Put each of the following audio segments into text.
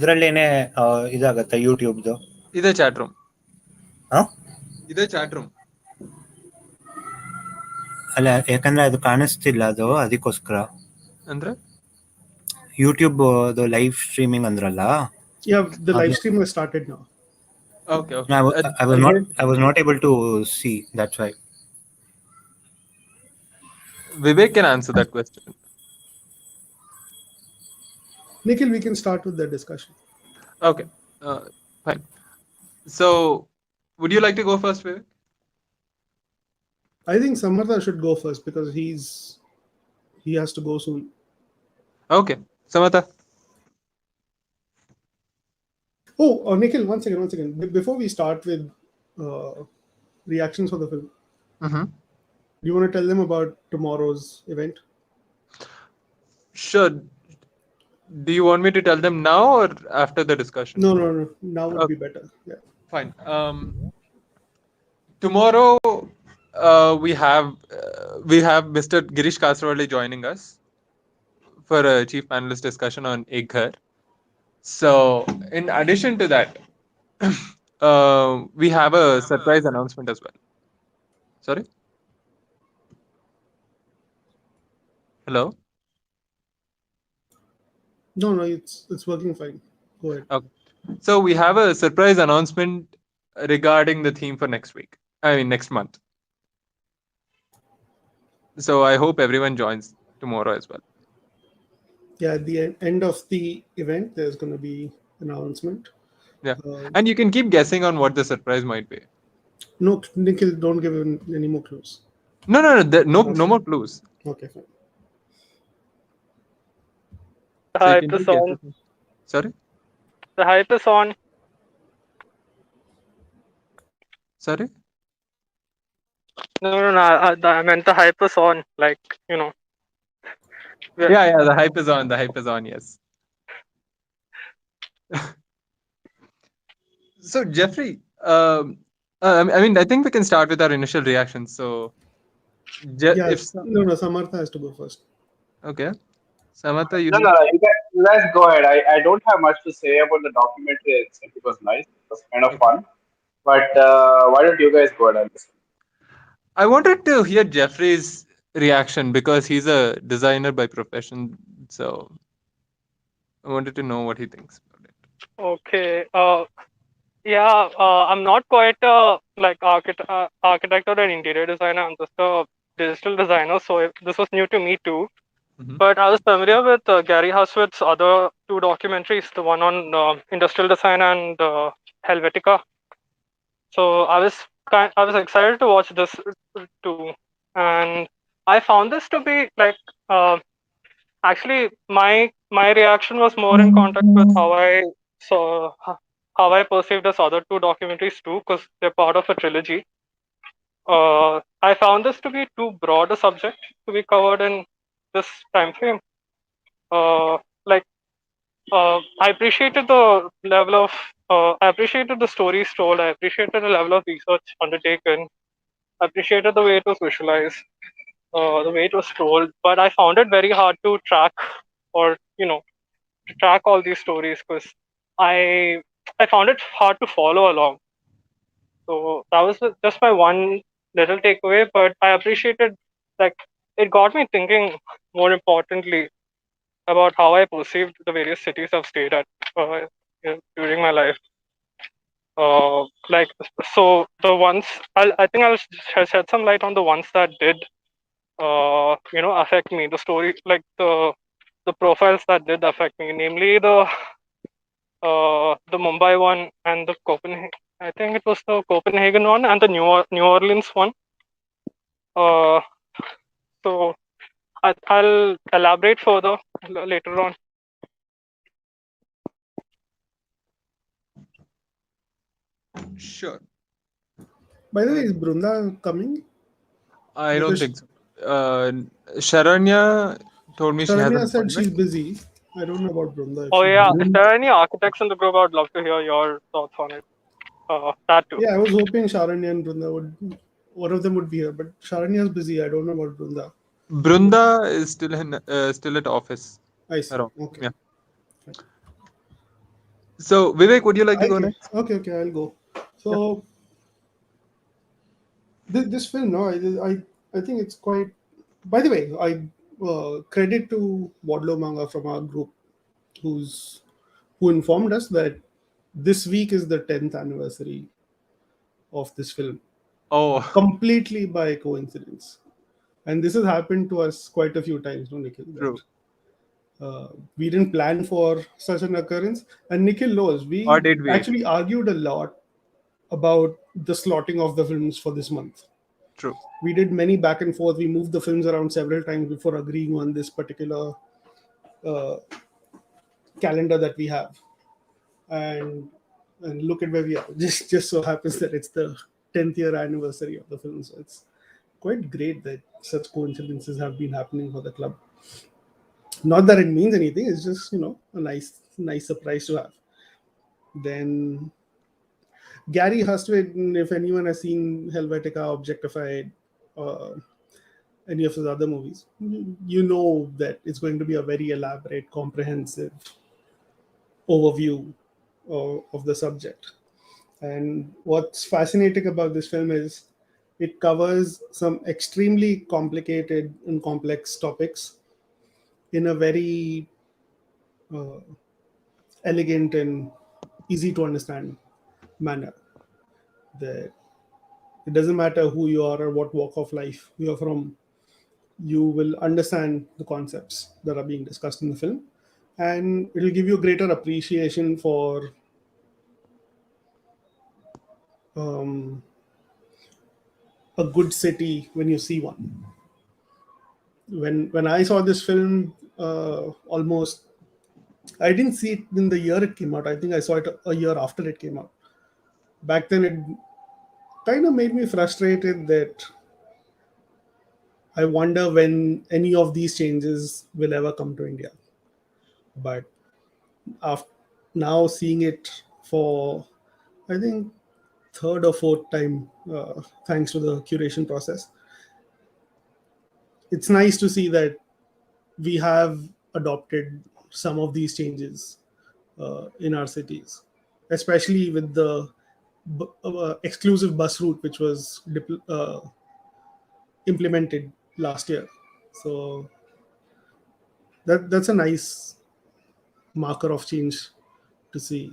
ಇದರಲ್ಲೇನೆ ಇದಾಗತ್ತಾ ಯೂಟ್ಯೂಬ್ದು? ಇದೇ chat room. ಹಾ, ಇದೇ ಚಾಟ್ ರೂಮ್. ಅಲ್ಲ, ಯಾಕಂದ್ರೆ ಅದು ಕಾಣಿಸ್ತಿಲ್ಲ, ಅದು ಅದಕ್ಕೋಸ್ಕರ. ಅಂದ್ರೆ ಯೂಟ್ಯೂಬ್ ಲೈವ್ ಸ್ಟ್ರೀಮಿಂಗ್ ಅಂದ್ರಲ್ಲ. Yeah, the live stream has started now. Okay. I was not able to see. That's why. Vivek can answer that question. Nikhil, we can start with the discussion. Okay, fine. So, would you like to go first, Vivek? I think Samartha should go first because he has to go soon. Okay, Samatha. Oh, Nikhil, one second. Before we start with reactions for the film, do you want to tell them about tomorrow's event? Sure. Do you want me to tell them now or after the discussion? No. Now would be better. Yeah. Fine. Tomorrow we have Mr. Girish Kasarwalli joining us for a chief panelist discussion on Ek Ghar. So, in addition to that, we have a surprise announcement as well. Sorry? Hello? No, it's working fine. Go ahead. Okay. So we have a surprise announcement regarding the theme for next week. I mean, next month. So I hope everyone joins tomorrow as well. Yeah, at the end of the event, there's going to be an announcement. Yeah. And you can keep guessing on what the surprise might be. No, Nikhil, don't give any more clues. No more clues. Okay, fine. So The hype is on. Sorry? The hype is on. Sorry? No. I meant the hype is on. Like, you know. Yeah. The hype is on. The hype is on. Yes. So Jeffrey, I mean, I think we can start with our initial reactions. So, no, Samartha has to go first. Okay, Samartha, you guys go ahead. I don't have much to say about the documentary except it was nice. It was kind of fun. But why don't you guys go ahead and listen? I wanted to hear Jeffrey's reaction because he's a designer by profession. So I wanted to know what he thinks about it. Okay. I'm not quite like architect or an interior designer. I'm just a digital designer. So this was new to me too. But I was familiar with Gary Hustwit's other two documentaries, the one on industrial design and Helvetica. So I was excited to watch this too, and I found this to be like actually my reaction was more in contact with how I perceived this other two documentaries too, because they're part of a trilogy. I found this to be too broad a subject to be covered in this time frame. I appreciated the level of I appreciated the stories told. I appreciated the level of research undertaken. I appreciated the way it was visualized, the way it was told. But I found it very hard to track or to track all these stories because I found it hard to follow along. So that was just my one little takeaway. But I appreciated, like, it got me thinking more importantly about how I perceived the various cities I've stayed at during my life. So the ones I think I'll shed some light on the ones that did affect me. The story, like the profiles that did affect me, namely the Mumbai one and the Copenhagen. I think it was the Copenhagen one and the New Orleans one. So I'll elaborate further later on. Sure. By the way, is Brunda coming? I don't think so. Sharanya told me Sharanya said she's busy. I don't know about Brunda. Oh yeah, if there are any architects in the group, I would love to hear your thoughts on it. That too. Yeah, I was hoping Sharanya and Brunda one of them would be here, but Sharanya is busy. I don't know about Brunda. Brunda is still at office. I see. Around. Okay. Yeah. So Vivek, would you like to go next? Okay, I'll go. So this film, no, I think it's quite. By the way, I credit to Wadlow Manga from our group, who informed us that this week is the 10th anniversary of this film, Oh, completely by coincidence. And this has happened to us quite a few times, no, Nikhil? true. We didn't plan for such an occurrence, and Nikhil knows we Or did we? actually argued a lot about the slotting of the films for this month. True. We did many back and forth. We moved the films around several times before agreeing on this particular uh, calendar that we have. And look at where we are. Just so happens that it's the 10th year anniversary of the film. So it's quite great that such coincidences have been happening for the club. Not that it means anything. It's just a nice surprise to have. Then Gary Hustwit, if anyone has seen Helvetica, Objectified, any of his other movies, you know that it's going to be a very elaborate, comprehensive overview of the subject. And what's fascinating about this film is it covers some extremely complicated and complex topics in a very elegant and easy to understand manner. That it doesn't matter who you are or what walk of life you are from, you will understand the concepts that are being discussed in the film, and it will give you a greater appreciation for a good city when you see one. When I saw this film, almost I didn't see it in the year it came out. I think I saw it a year after it came out. Back then, it kind of made me frustrated that I wonder when any of these changes will ever come to India. But after now seeing it for, I think, third or fourth time, thanks to the curation process, it's nice to see that we have adopted some of these changes in our cities, especially with the exclusive bus route which was implemented last year. So that's a nice marker of change to see.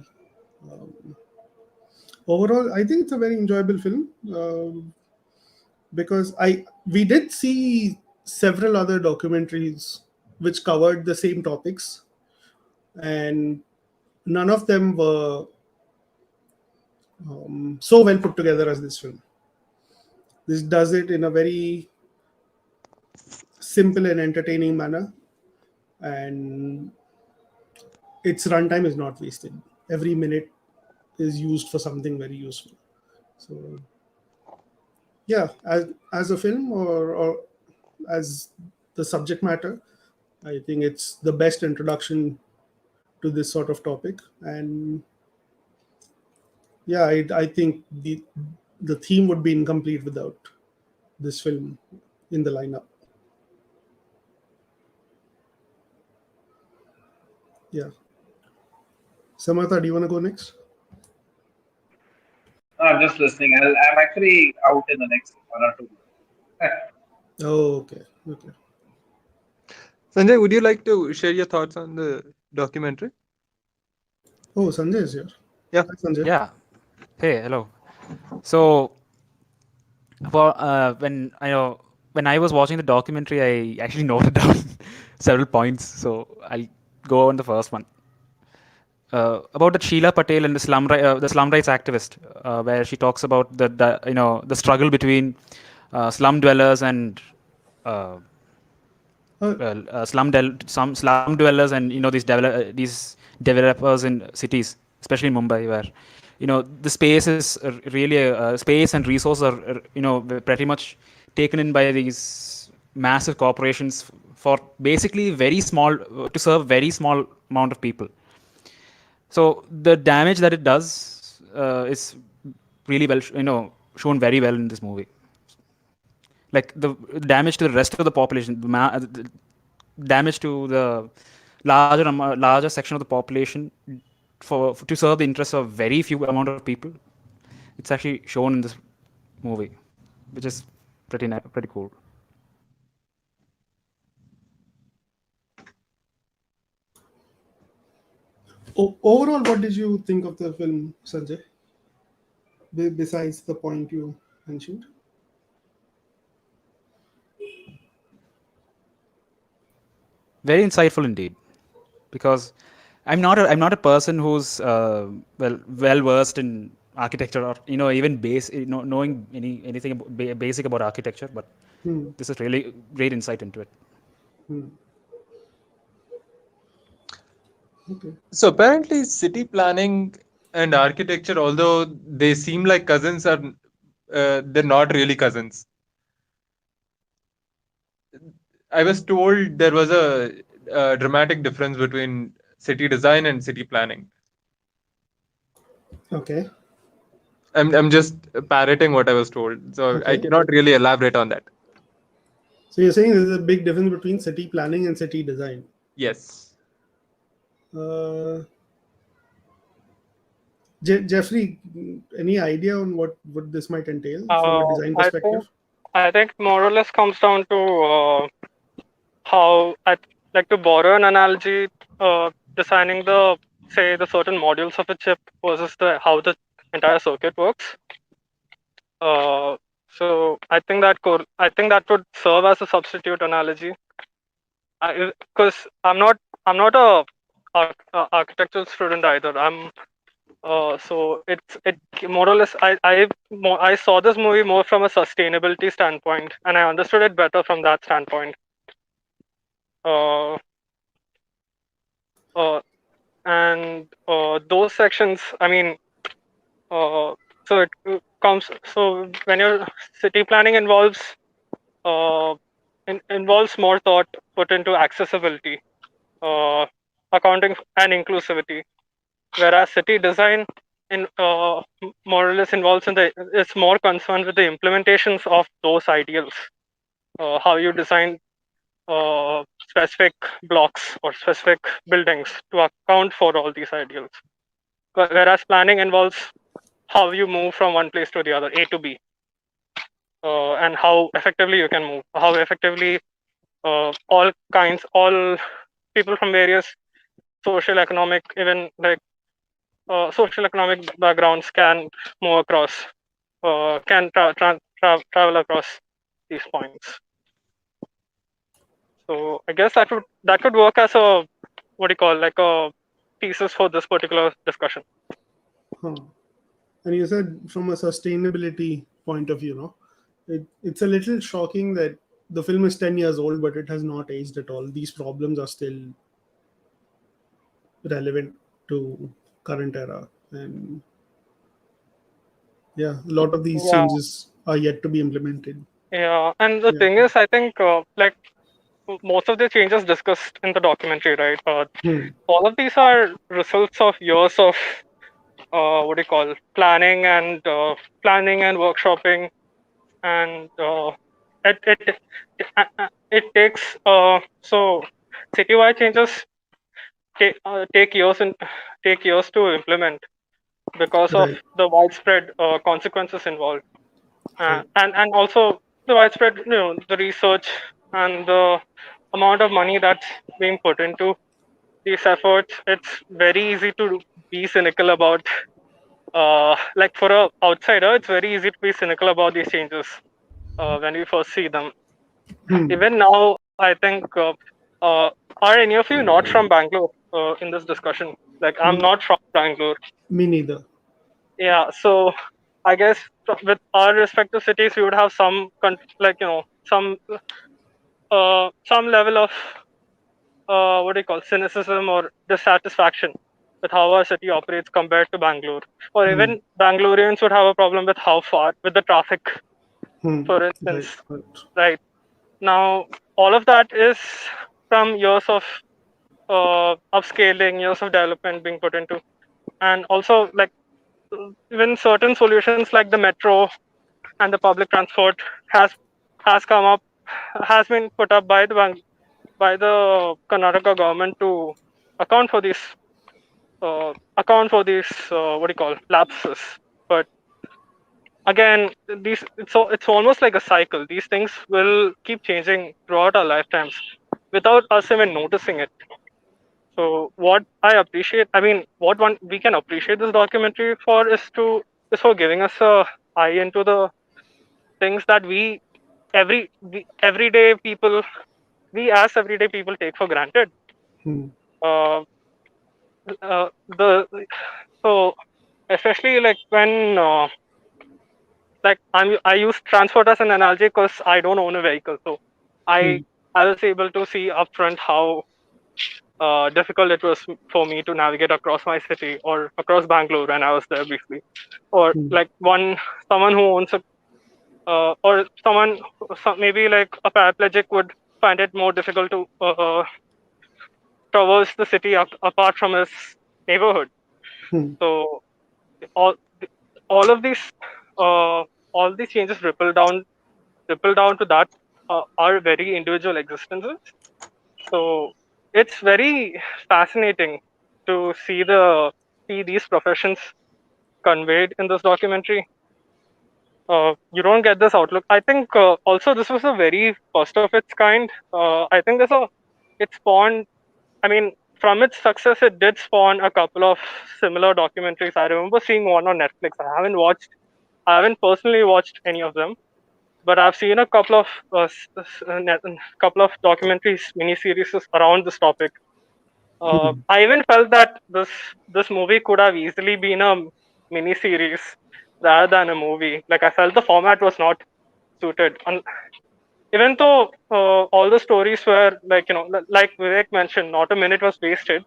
Overall, I think it's a very enjoyable film because we did see several other documentaries which covered the same topics, and none of them were so well put together as this film. This does it in a very simple and entertaining manner, and its runtime is not wasted. Every minute is used for something very useful. So, yeah, as a film or as the subject matter, I think it's the best introduction to this sort of topic. And yeah, I think the theme would be incomplete without this film in the lineup. Yeah. Samatha, do you want to go next? No, I'm just listening. I'm actually out in the next 1 or 2 months. Oh, okay. Sanjay, would you like to share your thoughts on the documentary? Oh, Sanjay is here. Yeah. Hi, Sanjay. Yeah. Hey, hello. So, for when I was watching the documentary, I actually noted down several points. So I'll go on the first one about the Sheila Patel and the slum rights activist, where she talks about the struggle between slum dwellers and some slum dwellers and these developers in cities, especially in Mumbai, where the space is really space and resources are pretty much taken in by these massive corporations for basically very small to serve very small amount of people. So the damage that it does is really well shown very well in this movie. Like the damage to the rest of the population, the damage to the larger section of the population to serve the interests of very few amount of people. It's actually shown in this movie, which is pretty cool. Overall, what did you think of the film, Sanjay? Besides the point you mentioned. Very insightful indeed, because I'm not a person who's well versed in architecture, or even knowing anything basic about architecture, but this is really great insight into it. Okay. So apparently, city planning and architecture, although they seem like cousins, are they're not really cousins. I was told there was a dramatic difference between city design and city planning. Okay. I'm just parroting what I was told, so I Okay. cannot really elaborate on that. So you're saying there's a big difference between city planning and city design. Yes. Jeffrey, any idea on what this might entail from a design perspective? I think more or less comes down to how I like to borrow an analogy, designing the certain modules of a chip versus the how the entire circuit works. So I think that would serve as a substitute analogy, because I'm not a architectural student either. So it more or less I saw this movie more from a sustainability standpoint, and I understood it better from that standpoint. Uh, uh, and those sections, I mean, so it comes. So when your city planning uh, involves more thought put into accessibility, uh, accounting and inclusivity, whereas city design more or less involves it's more concerned with the implementations of those ideals, how you design specific blocks or specific buildings to account for all these ideals. Whereas planning involves how you move from one place to the other, A to B, and how effectively you can move, how effectively all people from various social, economic, even like social economic backgrounds can move across, travel across these points. So I guess that could work as a what do you call like a thesis for this particular discussion. Huh. And you said from a sustainability point of view, no? It's a little shocking that the film is 10 years old, but it has not aged at all. These problems are still relevant to current era. And yeah, a lot of these Yeah, changes are yet to be implemented. yeah. And the Yeah. thing is, I think like most of the changes discussed in the documentary, right? All of these are results of years of what do you call planning and workshopping, and it takes so citywide changes take years and take years to implement because of Right. the widespread consequences involved, Right. and also the widespread the research and the amount of money that's being put into these efforts. It's very easy to be cynical about like for a outsider it's very easy to be cynical about these changes when we first see them. Even now I think uh, are any of you not from Bangalore in this discussion? Like I'm not from Bangalore. Me neither. Yeah, so I guess with our respective cities we would have like some level of what do you call cynicism or dissatisfaction with how our city operates compared to Bangalore. Or even Bangaloreans would have a problem with how far with the traffic, for instance. Right. Right. Right now, all of that is from years of upscaling, years of development being put into, and also like even certain solutions like the metro and the public transport has come up, has been put up by by the Karnataka government to account for these account for these what do you call lapses. But again, these it's almost like a cycle. These things will keep changing throughout our lifetimes without us even noticing it. So what I appreciate, I mean, what one we can appreciate this documentary for is for giving us a eye into the things that everyday people we as everyday people take for granted. Hmm. Uh, the so especially like when I use transport as an analogy because I don't own a vehicle, so I Hmm. I was able to see upfront how difficult it was for me to navigate across my city or across Bangalore when I was there briefly, or Hmm. like someone who owns a or maybe like a paraplegic would find it more difficult to traverse the city apart from his neighborhood. Hmm. So all all of these uh, all these changes ripple down to that are very individual existences. So it's very fascinating to see these professions conveyed in this documentary. You don't get this outlook. I think also this was a very first of its kind. I think it spawned. I mean, from its success, it did spawn a couple of similar documentaries. I remember seeing one on Netflix. I haven't personally watched any of them, but I've seen a couple of couple of documentaries, mini series around this topic. Hmm. I even felt that this movie could have easily been a mini series rather than a movie. Like I felt the format was not suited, and even though all the stories were like like Vivek mentioned, not a minute was wasted.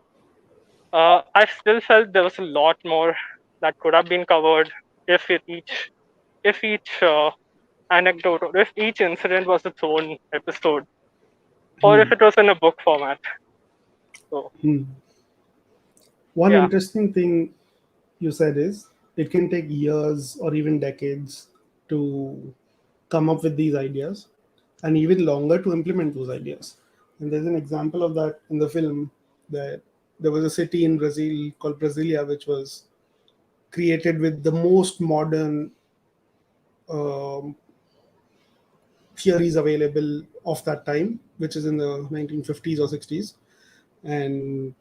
I still felt there was a lot more that could have been covered if each anecdote or if each incident was its own episode, or Hmm. if it was in a book format. So Hmm. One yeah, interesting thing you said is it can take years or even decades to come up with these ideas and even longer to implement those ideas. And there's an example of that in the film that there was a city in Brazil called Brasilia, which was created with the most modern um, theories available of that time, which is in the 1950s or 60s. And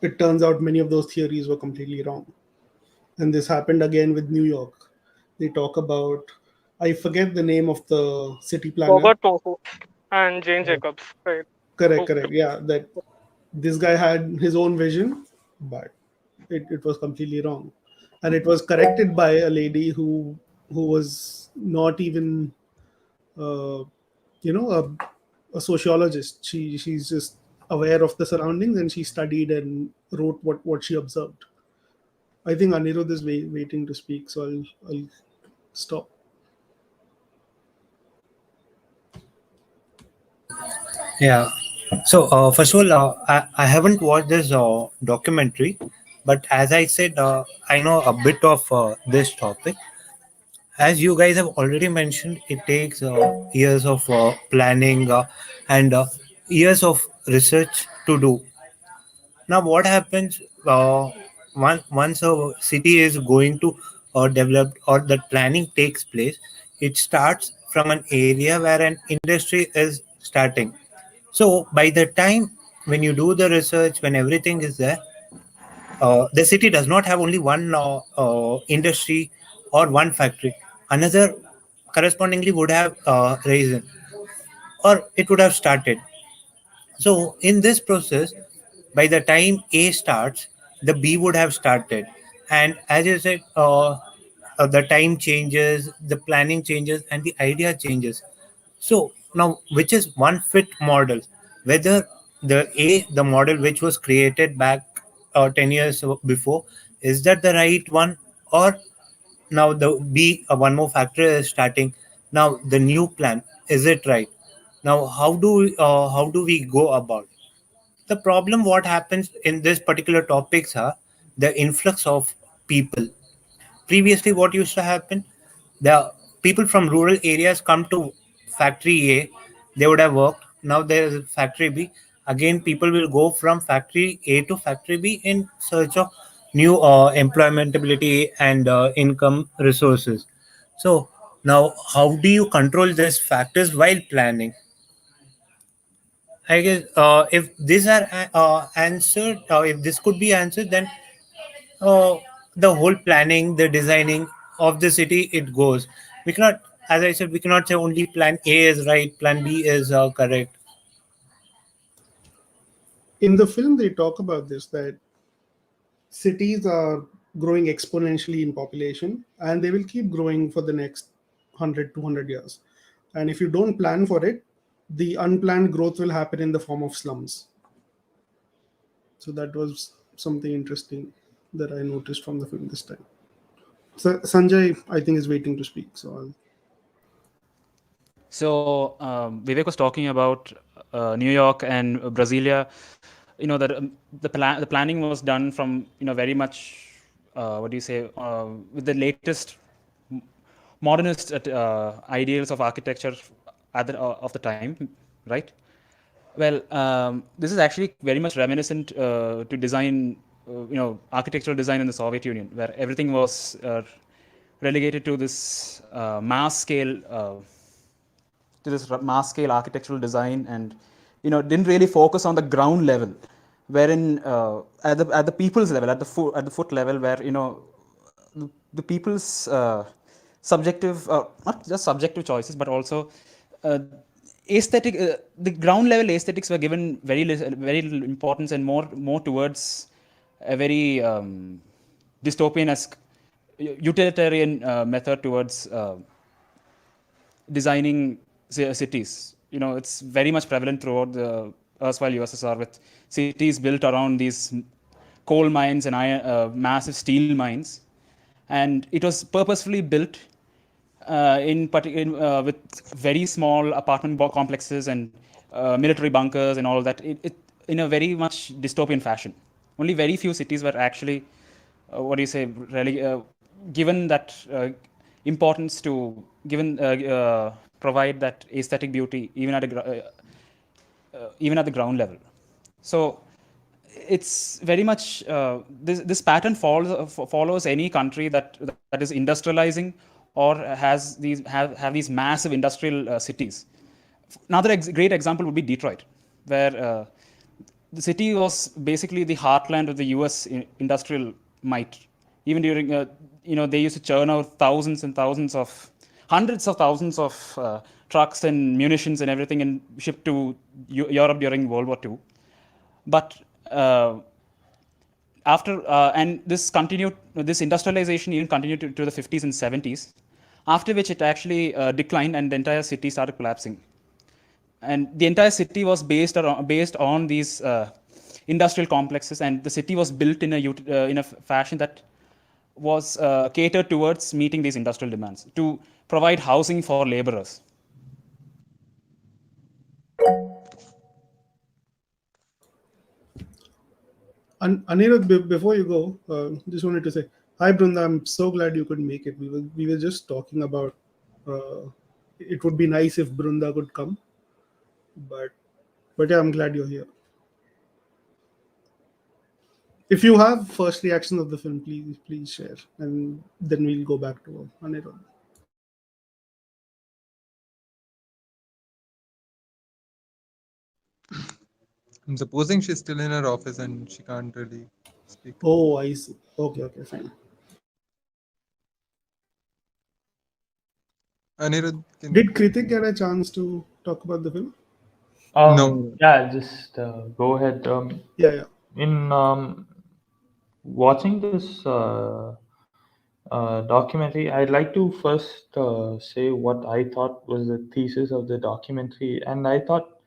it turns out many of those theories were completely wrong. And this happened again with New York. They talk about, I forget the name of the city planner. Robert Monk and Jane Jacobs, right? Correct, Oh, correct. Yeah, that this guy had his own vision, but it was completely wrong. And it was corrected by a lady who was not even uh, a sociologist. She's just aware of the surroundings and she studied and wrote what she observed. I think Anirudh is waiting to speak, so I'll stop. Yeah. So first of all, I haven't watched this documentary, but as I said, I know a bit of this topic. As you guys have already mentioned, it takes years of planning and years of research to do. Now, what happens once a city is going to develop or the planning takes place? It starts from an area where an industry is starting. So, by the time when you do the research, when everything is there, the city does not have only one industry or one factory. Another correspondingly would have risen or it would have started. So in this process, by the time A starts, the B would have started. And as you said, the time changes, the planning changes, and the idea changes. So now, which is one fit model? Whether the model which was created back 10 years before, is that the right one? Or now the B, one more factor is starting. Now the new plan, is it right? Now how do we go about? The problem what happens in this particular topics are the influx of people. Previously, what used to happen, the people from rural areas come to factory A, they would have worked. Now there is factory B. again people will go from factory A to factory B in search of new employmentability and income resources. So now, how do you control these factors while planning? I guess if these are answered, if this could be answered, then uh, the whole planning, the designing of the city, it goes. We cannot, as I said, we cannot say only plan A is right, plan B is correct. In the film, they talk about this, that cities are growing exponentially in population, and they will keep growing for the next 100, 200 years. And if you don't plan for it, the unplanned growth will happen in the form of slums. So that was something interesting that I noticed from the film this time. So Sanjay, I think, is waiting to speak. So So Vivek was talking about New York and Brasilia. You know that the planning was done from very much what do you say with the latest modernist ideals of architecture of the time, right? Well, this is actually very much reminiscent to design, architectural design in the Soviet Union, where everything was relegated to this mass scale architectural design, and didn't really focus on the ground level, wherein at the people's level, at the foot level, where the people's subjective, not just subjective choices, but also uh, aesthetic, the ground level aesthetics were given very little importance, and more towards a very dystopian-esque utilitarian method towards designing cities. It's very much prevalent throughout the erstwhile USSR, with cities built around these coal mines and massive steel mines, and it was purposefully built with very small apartment complexes and military bunkers and all of that. It in a very much dystopian fashion. Only very few cities were actually, what do you say, really given that importance to provide that aesthetic beauty even at the ground level. So it's very much this pattern follows any country that is industrializing or have these massive industrial cities. Another great example would be Detroit, where the city was basically the heartland of the U.S. Industrial might. Even during, they used to churn out thousands and thousands of, hundreds of thousands of trucks and munitions and everything, and shipped to Europe during World War II. But and this industrialization even continued to the 50s and 70s, after which it actually declined and the entire city started collapsing. And the entire city was based on these industrial complexes, and the city was built in a fashion that was catered towards meeting these industrial demands to provide housing for laborers. Anirudh, before you go, just wanted to say hi, Brunda. I'm so glad you could make it. We were just talking about it would be nice if Brunda could come, but yeah, I'm glad you're here. If you have first reaction of the film, please share, and then we'll go back to Anirudh. I'm supposing she's still in her office and she can't really speak. Oh, I see. Okay, fine. Anirudh, Did Kritik get a chance to talk about the film? No. Yeah, just go ahead. Yeah. In watching this documentary, I'd like to first say what I thought was the thesis of the documentary. And I thought,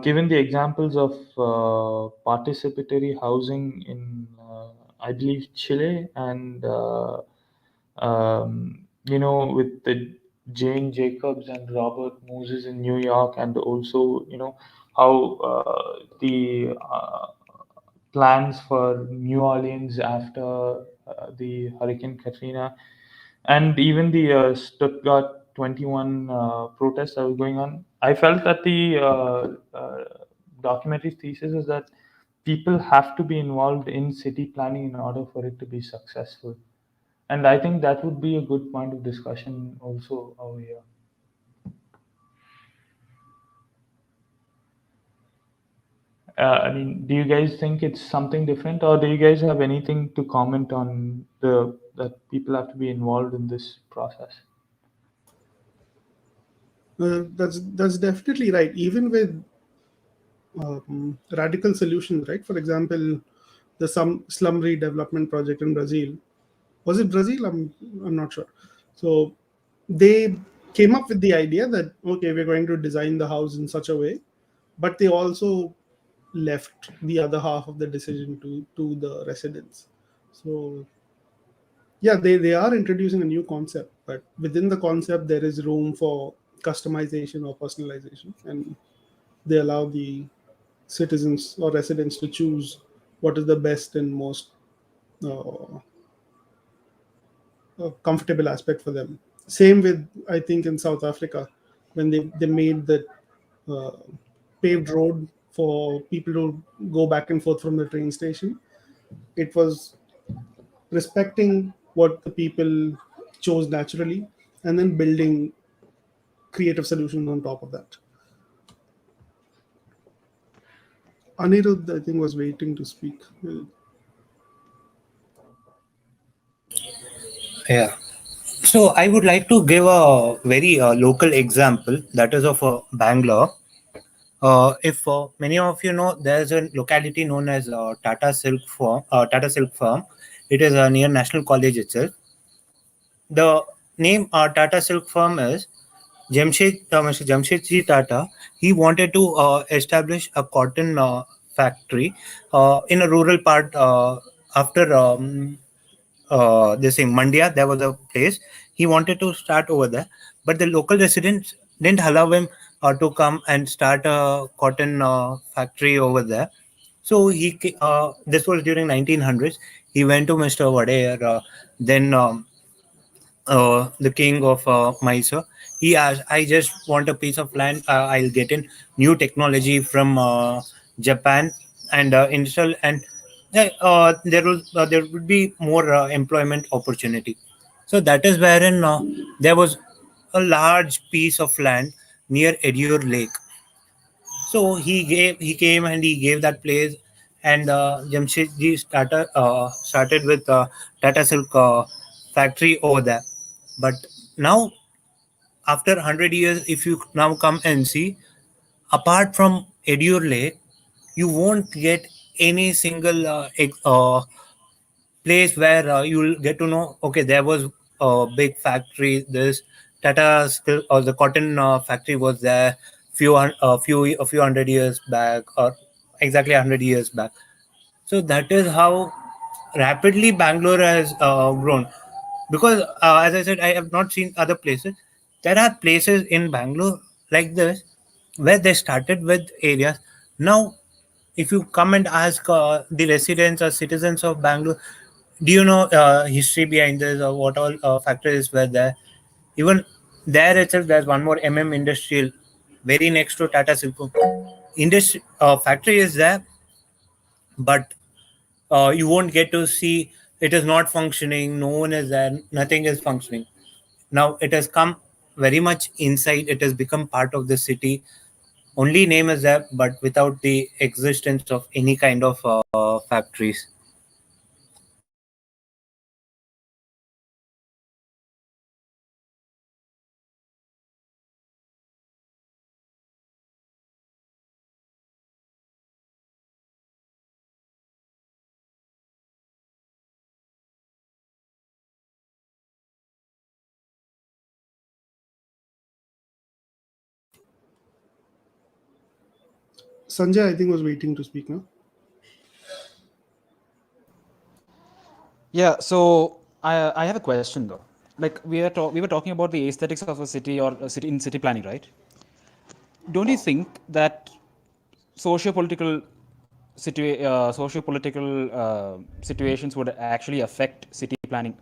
given the examples of participatory housing in, I believe, Chile, and with the Jane Jacobs and Robert Moses in New York, and also, how the plans for New Orleans after the Hurricane Katrina, and even the Stuttgart 21 protests that was going on. I felt that the documentary thesis is that people have to be involved in city planning in order for it to be successful. And I think that would be a good point of discussion also over here. I mean, do you guys think it's something different, or do you guys have anything to comment on that people have to be involved in this process? That's definitely right. Even with radical solutions, right? For example, the slum redevelopment project in Brazil. Was it Brazil? I'm not sure. So they came up with the idea that okay, we're going to design the house in such a way, but they also left the other half of the decision to the residents. So yeah, they are introducing a new concept, but within the concept there is room for customization or personalization, and they allow the citizens or residents to choose what is the best and most uh, comfortable aspect for them. Same with, I think, in South Africa, when they made the uh, paved road for people to go back and forth from the train station. It was respecting what the people chose naturally and then building creative solutions on top of that. Anirudh, I think, was waiting to speak. Yeah. So I would like to give a very local example, that is of Bangalore. If many of you know, there's a locality known as Tata Silk Farm. Tata Silk Farm. It is near National College itself. The name Tata Silk Farm is Mr. Jamshedji Tata. He wanted to establish a cotton factory in a rural part after this thing Mandia. There was a place he wanted to start over there, but the local residents didn't allow him to come and start a cotton factory over there. So this was during 1900s. He went to Mr. Wadeyer, then the king of Mysore. He asked, "I just want a piece of land. I'll get in new technology from Japan and install, and there would be more employment opportunity." So that is wherein there was a large piece of land near Edur Lake. So he came and he gave that place, and Jamshedji started with Tata Silk factory over there. But now, after 100 years, if you now come and see, apart from Edur Lake, you won't get any single place where you'll get to know, okay, there was a big factory, this Tata Steel or the cotton factory was there a few 100 years back, or exactly 100 years back. So that is how rapidly Bangalore has grown. Because, as I said, I have not seen other places. There are places in Bangalore like this where they started with areas. Now, if you come and ask the residents or citizens of Bangalore, do you know history behind this or what all factories were there? Even there itself, there's one more Industrial, very next to Tata Silco. Industry factory is there, but you won't get to see, it is not functioning, no one is there, nothing is functioning. Now it has come very much inside, it has become part of the city. Only name is there, but without the existence of any kind of factories. Sanjay, I think, was waiting to speak now. Yeah, so I have a question though. Like we were talking about the aesthetics of a city or a city in city planning, right? Don't you think that socio-political situations would actually affect city planning,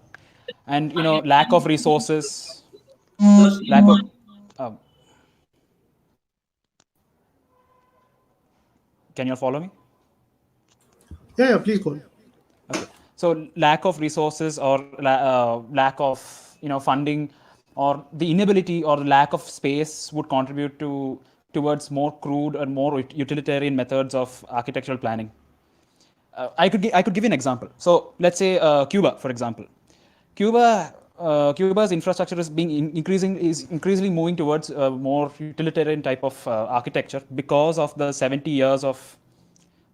and lack of resources, lack of um, Can you all follow me? Yeah, please go on. Okay. So lack of resources or lack of funding or the inability or the lack of space would contribute towards more crude and more utilitarian methods of architectural planning. I could give you an example. So let's say Cuba, for example. Cuba's infrastructure is increasingly moving towards a more utilitarian type of architecture because of the 70 years of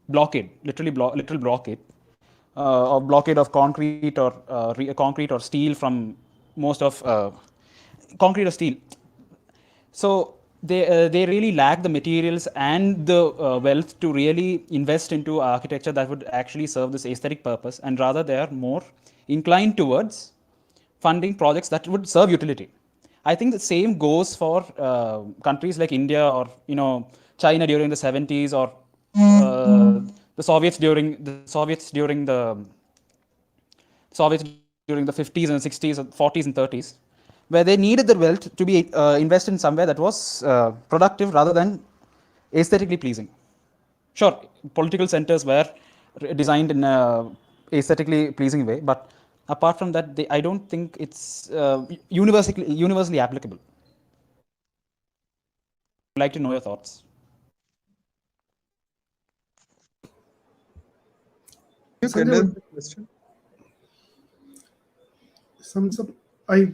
blockade, literal blockade, or blockade of concrete or steel from most of concrete or steel. So they really lack the materials and the wealth to really invest into architecture that would actually serve this aesthetic purpose, and rather they are more inclined towards funding projects that would serve utility. I think the same goes for countries like India or China during the 70s, or the Soviets during the 50s and 60s, 40s and 30s, where they needed the wealth to be invested in somewhere that was productive rather than aesthetically pleasing. Sure, political centers were designed in a aesthetically pleasing way, but apart from that, I don't think it's universally applicable. I'd like to know your thoughts. You Sanjay, condense the question. some I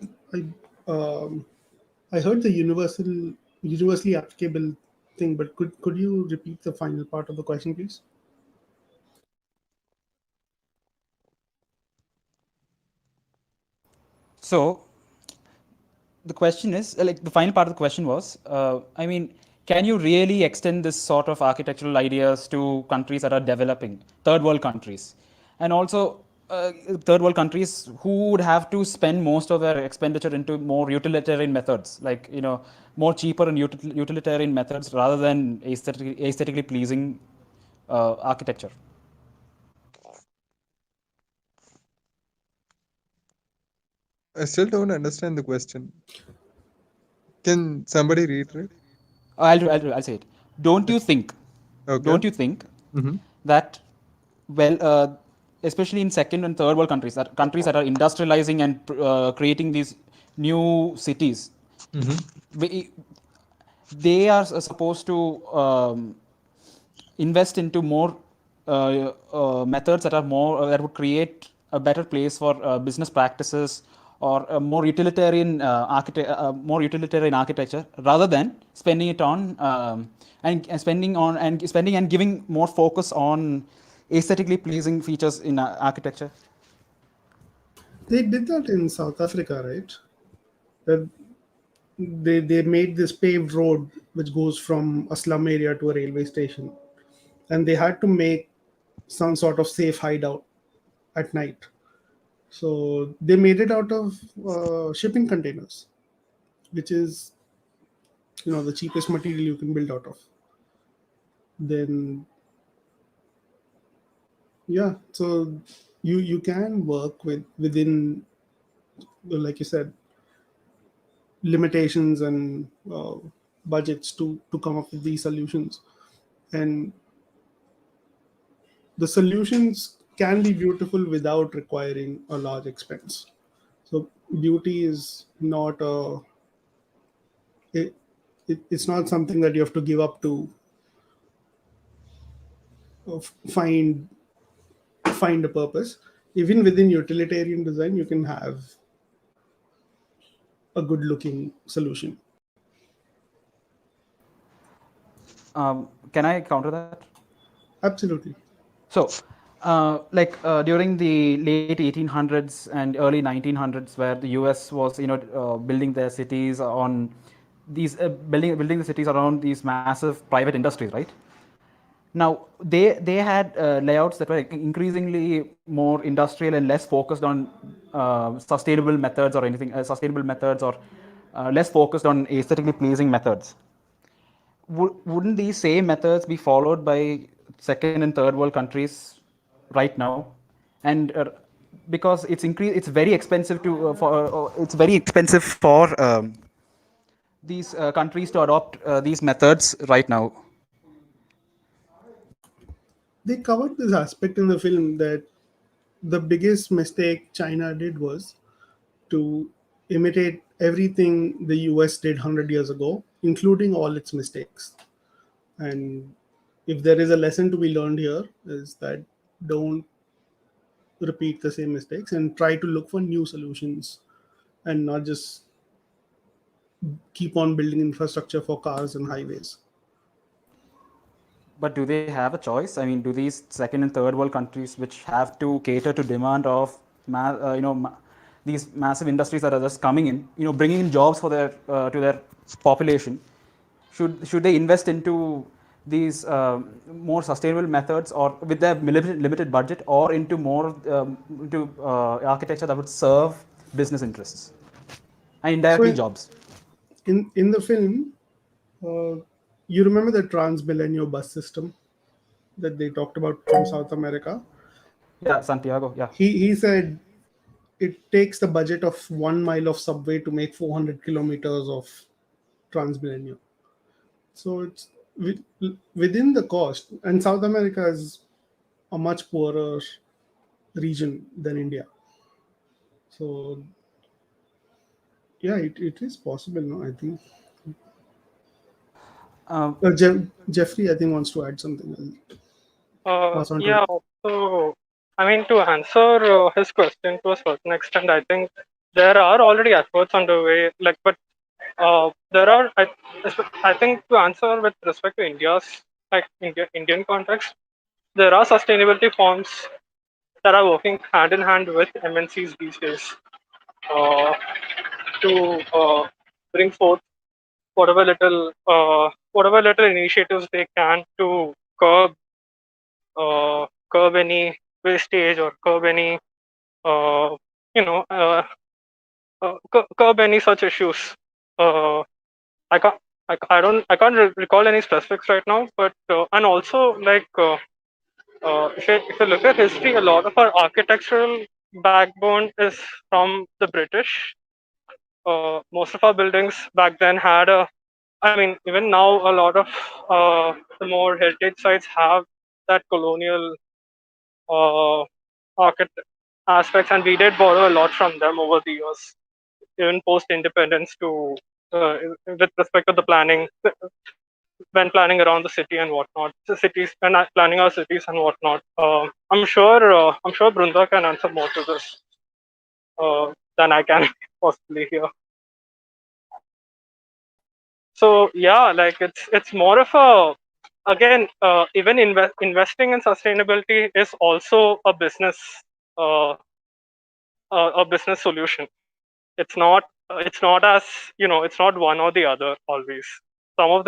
um, I heard the universally applicable thing, but could you repeat the final part of the question, please? So the question is, like, the final part of the question was, I mean, can you really extend this sort of architectural ideas to countries that are developing, third world countries, and also third world countries who would have to spend most of their expenditure into more utilitarian methods, like more cheaper and utilitarian methods rather than aesthetically pleasing architecture. I still don't understand the question. Can somebody reiterate? I'll say it. Don't you think? Okay. Don't you think Mm-hmm. that, well, especially in second and third world countries, countries that are industrializing and creating these new cities, we, they are supposed to invest into more methods that are more that would create a better place for business practices, or a more utilitarian architecture, rather than spending it on spending and giving more focus on aesthetically pleasing features in architecture. They did that in South Africa, right? That they made this paved road which goes from a slum area to a railway station, and they had to make some sort of safe hideout at night. So they made it out of shipping containers, which is the cheapest material you can build out of. Then yeah, so you can work within, like you said, limitations and budgets to come up with these solutions, and the solutions can be beautiful without requiring a large expense. So beauty is not it, it's not something that you have to give up to uh, find find a purpose. Even within utilitarian design, you can have a good looking solution. Can I counter that? Absolutely. So, during the late 1800s and early 1900s, where the U.S. was, building their cities on these building the cities around these massive private industries, right? Now, they had layouts that were increasingly more industrial and less focused on sustainable methods, or less focused on aesthetically pleasing methods. Wouldn't these same methods be followed by second and third world countries right now? And because it's very expensive for these countries to adopt these methods right now. they covered this aspect in the film that the biggest mistake China did was to imitate everything the US did 100 years ago, including all its mistakes. And if there is a lesson to be learned here, is that don't repeat the same mistakes and try to look for new solutions and not just keep on building infrastructure for cars and highways. But do they have a choice? I mean, do these second and third world countries, which have to cater to demand of, these massive industries that are just coming in, bringing in jobs for their to their population, should they invest into these more sustainable methods, or with their limited budget, or into more into architecture that would serve business interests and So indirectly jobs? in the film, uh, you remember the Trans Millennium bus system that they talked about from South America? Yeah, Santiago. Yeah. He said it takes the budget of 1 mile of subway to make 400 kilometers of Transmillennium. So it's within the cost, and South America is a much poorer region than India. So yeah, it is possible. No, I think Um, Jeffrey, I think wants to add something. I'll pass on to him. Yeah. So, I mean, to answer his question to a certain extent, I think there are already efforts underway. Like, but there are. I think to answer with respect to Indian context, there are sustainability firms that are working hand in hand with MNCs these days uh, to bring forth whatever little initiatives they can to curb any wastage or curb any uh, you know curb any such issues. Uh, I can't I can't recall any specifics right now, but and also like if you look at history, a lot of our architectural backbone is from the British. Most of our buildings back then had a I mean, even now, a lot of the more heritage sites have that colonial uh, architect aspects, and we did borrow a lot from them over the years, even post independence. To with respect to the planning, when planning around the city and whatnot, the cities when planning our cities and whatnot. I'm sure Brunda can answer more to this than I can possibly here. So yeah, like it's more of a again even investing in sustainability is also uh, a business solution. It's not as it's not one or the other always. Some of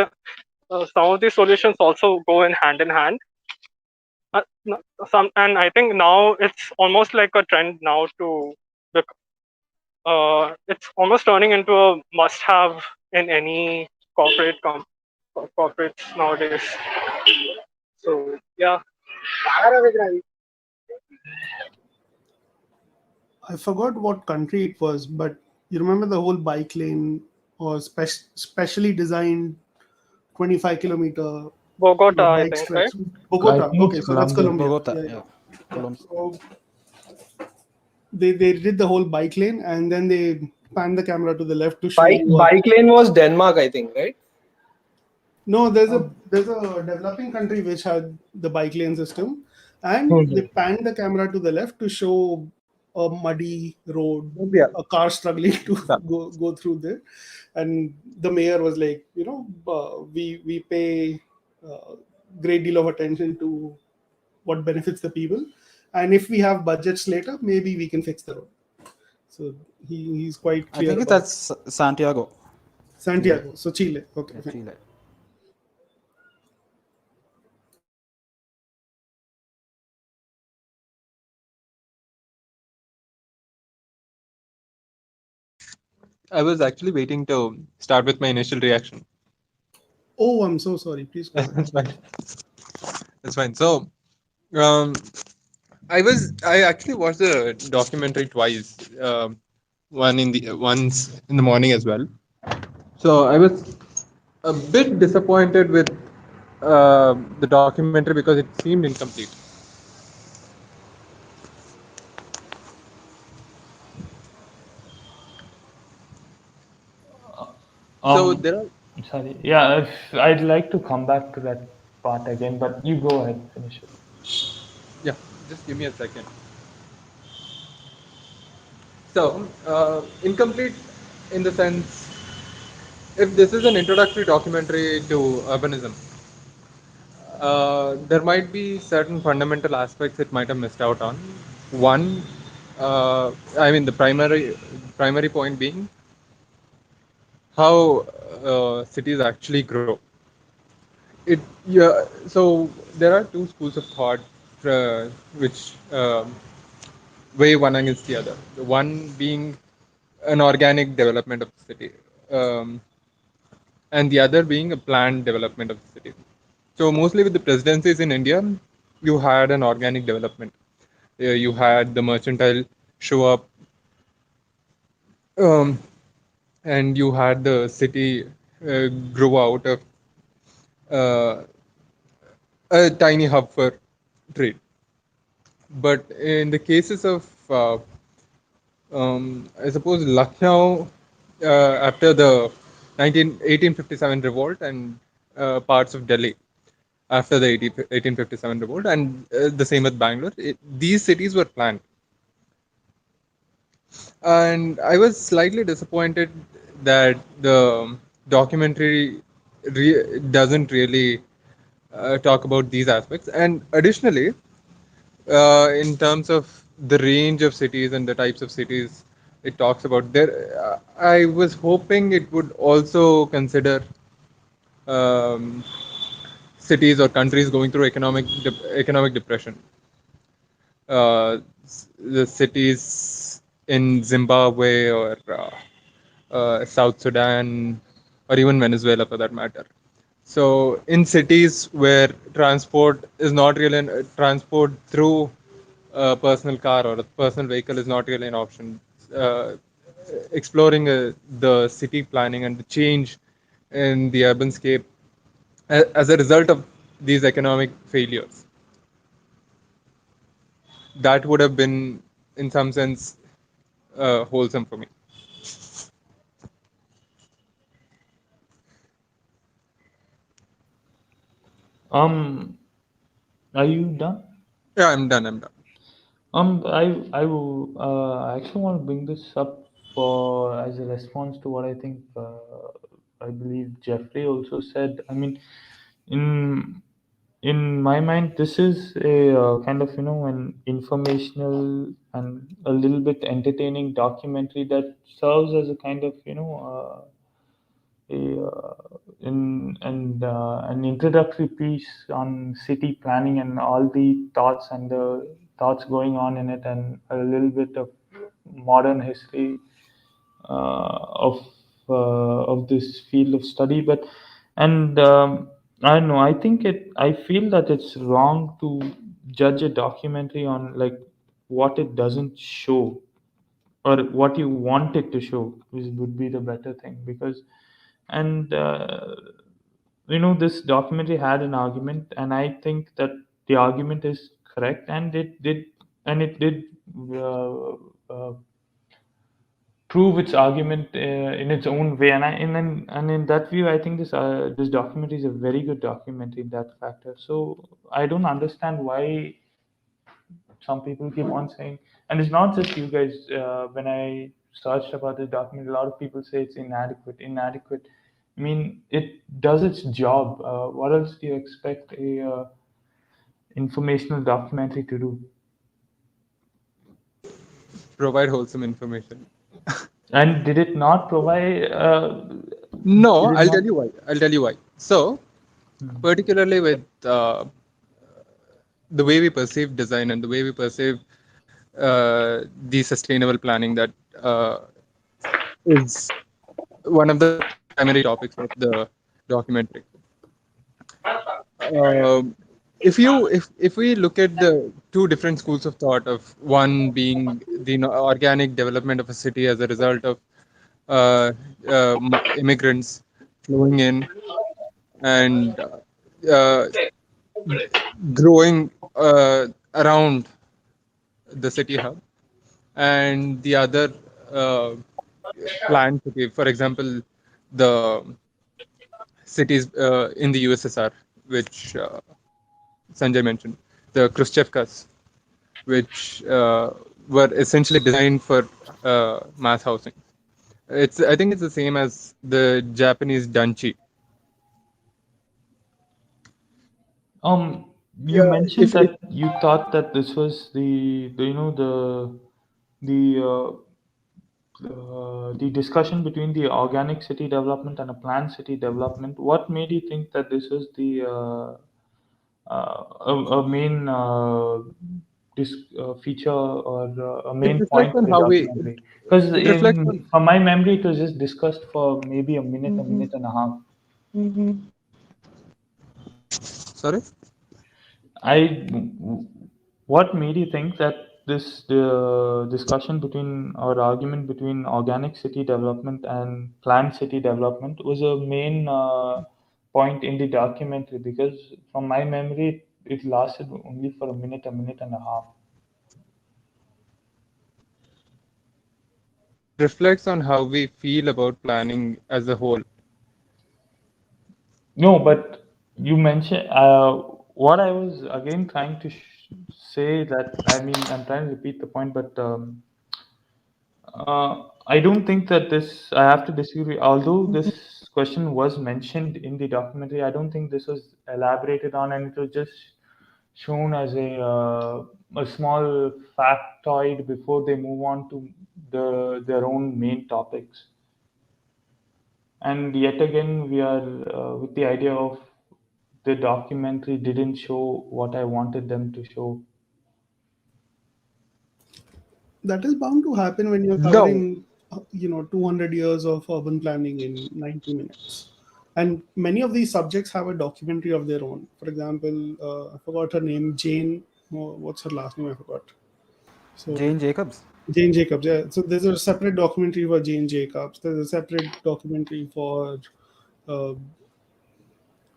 these solutions also go in hand. Some and I think now it's almost like a trend now to it's almost turning into a must have in any corporates nowadays. So yeah. I forgot what country it was, but you remember the whole bike lane was specially designed 25-kilometer Bogota, I bike think, right? stretch. I Bogota. think Okay, it's so that's Colombia. Colombia. Bogota. Yeah, Yeah. yeah. Colombia. So they did the whole bike lane and then they panned the camera to the left to show. Bike lane was Denmark, I think, right? No, there's a developing country which had the bike lane system, and they Mhm. panned the camera to the left to show a muddy road, Yeah. a car struggling to Yeah. go through there, and the mayor was like, we pay great deal of attention to what benefits the people, and if we have budgets later, maybe we can fix the road. So he's quite I clear think about that's Santiago, Chile. Santiago. So Chile, okay, Yeah, fine. Chile. I was actually waiting to start with my initial reaction. Oh, I'm so sorry. Please go ahead. That's fine. That's fine. So, um, I actually watched the documentary twice. Once in the morning as well. So I was a bit disappointed with the documentary because it seemed incomplete. So Um, there are Sorry. Yeah, I'd like to come back to that part again, but you go ahead, finish it. yeah. Just give me a second. So incomplete in the sense, if this is an introductory documentary to urbanism, there might be certain fundamental aspects it might have missed out on. One, I mean, the primary point being how cities actually grow. It yeah. So there are two schools of thought which weigh one against the other. The one being an organic development of the city, um, and the other being a planned development of the city. So mostly with the presidencies in India, you had an organic development. You had the mercantile show up, um, and you had the city grow out of uh, a tiny hub for trade. But in the cases of, I suppose, Lucknow after the 1857 revolt and parts of Delhi after the 1857 revolt, and the same with Bangalore, these cities were planned. And I was slightly disappointed that the documentary doesn't really talk about these aspects. And additionally, in terms of the range of cities and the types of cities it talks about, I was hoping it would also consider um, cities or countries going through economic depression. The cities in Zimbabwe or South Sudan or even Venezuela for that matter. So in cities where transport is not really transport through a personal car or a personal vehicle is not really an option. Uh, Exploring the city planning and the change in the urban scape as a result of these economic failures, that would have been, in some sense, wholesome for me. Um, are you done? Yeah, I'm done. I'm done. I actually want to bring this up for as a response to what I believe Jeffrey also said. I mean, in in my mind, this is a kind of an informational and a little bit entertaining documentary that serves as a kind of a in and an introductory piece on city planning and all the thoughts and the thoughts going on in it, and a little bit of modern history of of this field of study. But and I don't know. I feel that it's wrong to judge a documentary on like what it doesn't show or what you want it to show would be the better thing, because and this documentary had an argument, and I think that the argument is correct, and it did uh, uh, prove its argument in its own way, and in that view, I think this documentary is a very good documentary in that factor. So I don't understand why some people keep on saying, and it's not just you guys. When I searched about this document, a lot of people say it's inadequate. I mean, it does its job. What else do you expect a informational documentary to do? Provide wholesome information. And did it not provide? No, Did it I'll not? tell you why. I'll tell you why. So, particularly with the way we perceive design and the way we perceive the sustainable planning that uh, is one of the primary topics of the documentary. Um if we look at the two different schools of thought, of one being the organic development of a city as a result of immigrants flowing in and uh, growing around the city hub, and the other uh, planned city, for example, the cities in the USSR, which Sanjay mentioned, the Khrushchevkas, which were essentially designed for mass housing. I think it's the same as the Japanese danchi. Um, you Yeah, mentioned if that you thought that this was the you know the discussion between the organic city development and a planned city development. What made you think that this was the a main feature or a it main reflects point on of the how documentary? Because it reflects on. from my memory, it was just discussed for maybe a minute and a half. Sorry. I what made you think that this discussion between or argument between organic city development and planned city development was a main point in the documentary? Because from my memory, it lasted only for a minute and a half. It reflects on how we feel about planning as a whole. No, but you mentioned what I was again trying to say that I mean I'm trying to repeat the point, but I don't think that this. I have to disagree. Although this question was mentioned in the documentary, I don't think this was elaborated on, and it was just shown as a small factoid before they move on to their own main topics. And yet again, we are with the idea of the documentary didn't show what I wanted them to show. That is bound to happen when you're No, covering 200 years of urban planning in 90 minutes, and many of these subjects have a documentary of their own. For example, I forgot her name, Jane. What's her last name? I forgot. So Jane Jacobs. Jane Jacobs, yeah. So there's a separate documentary for Jane Jacobs. There's a separate documentary for uh,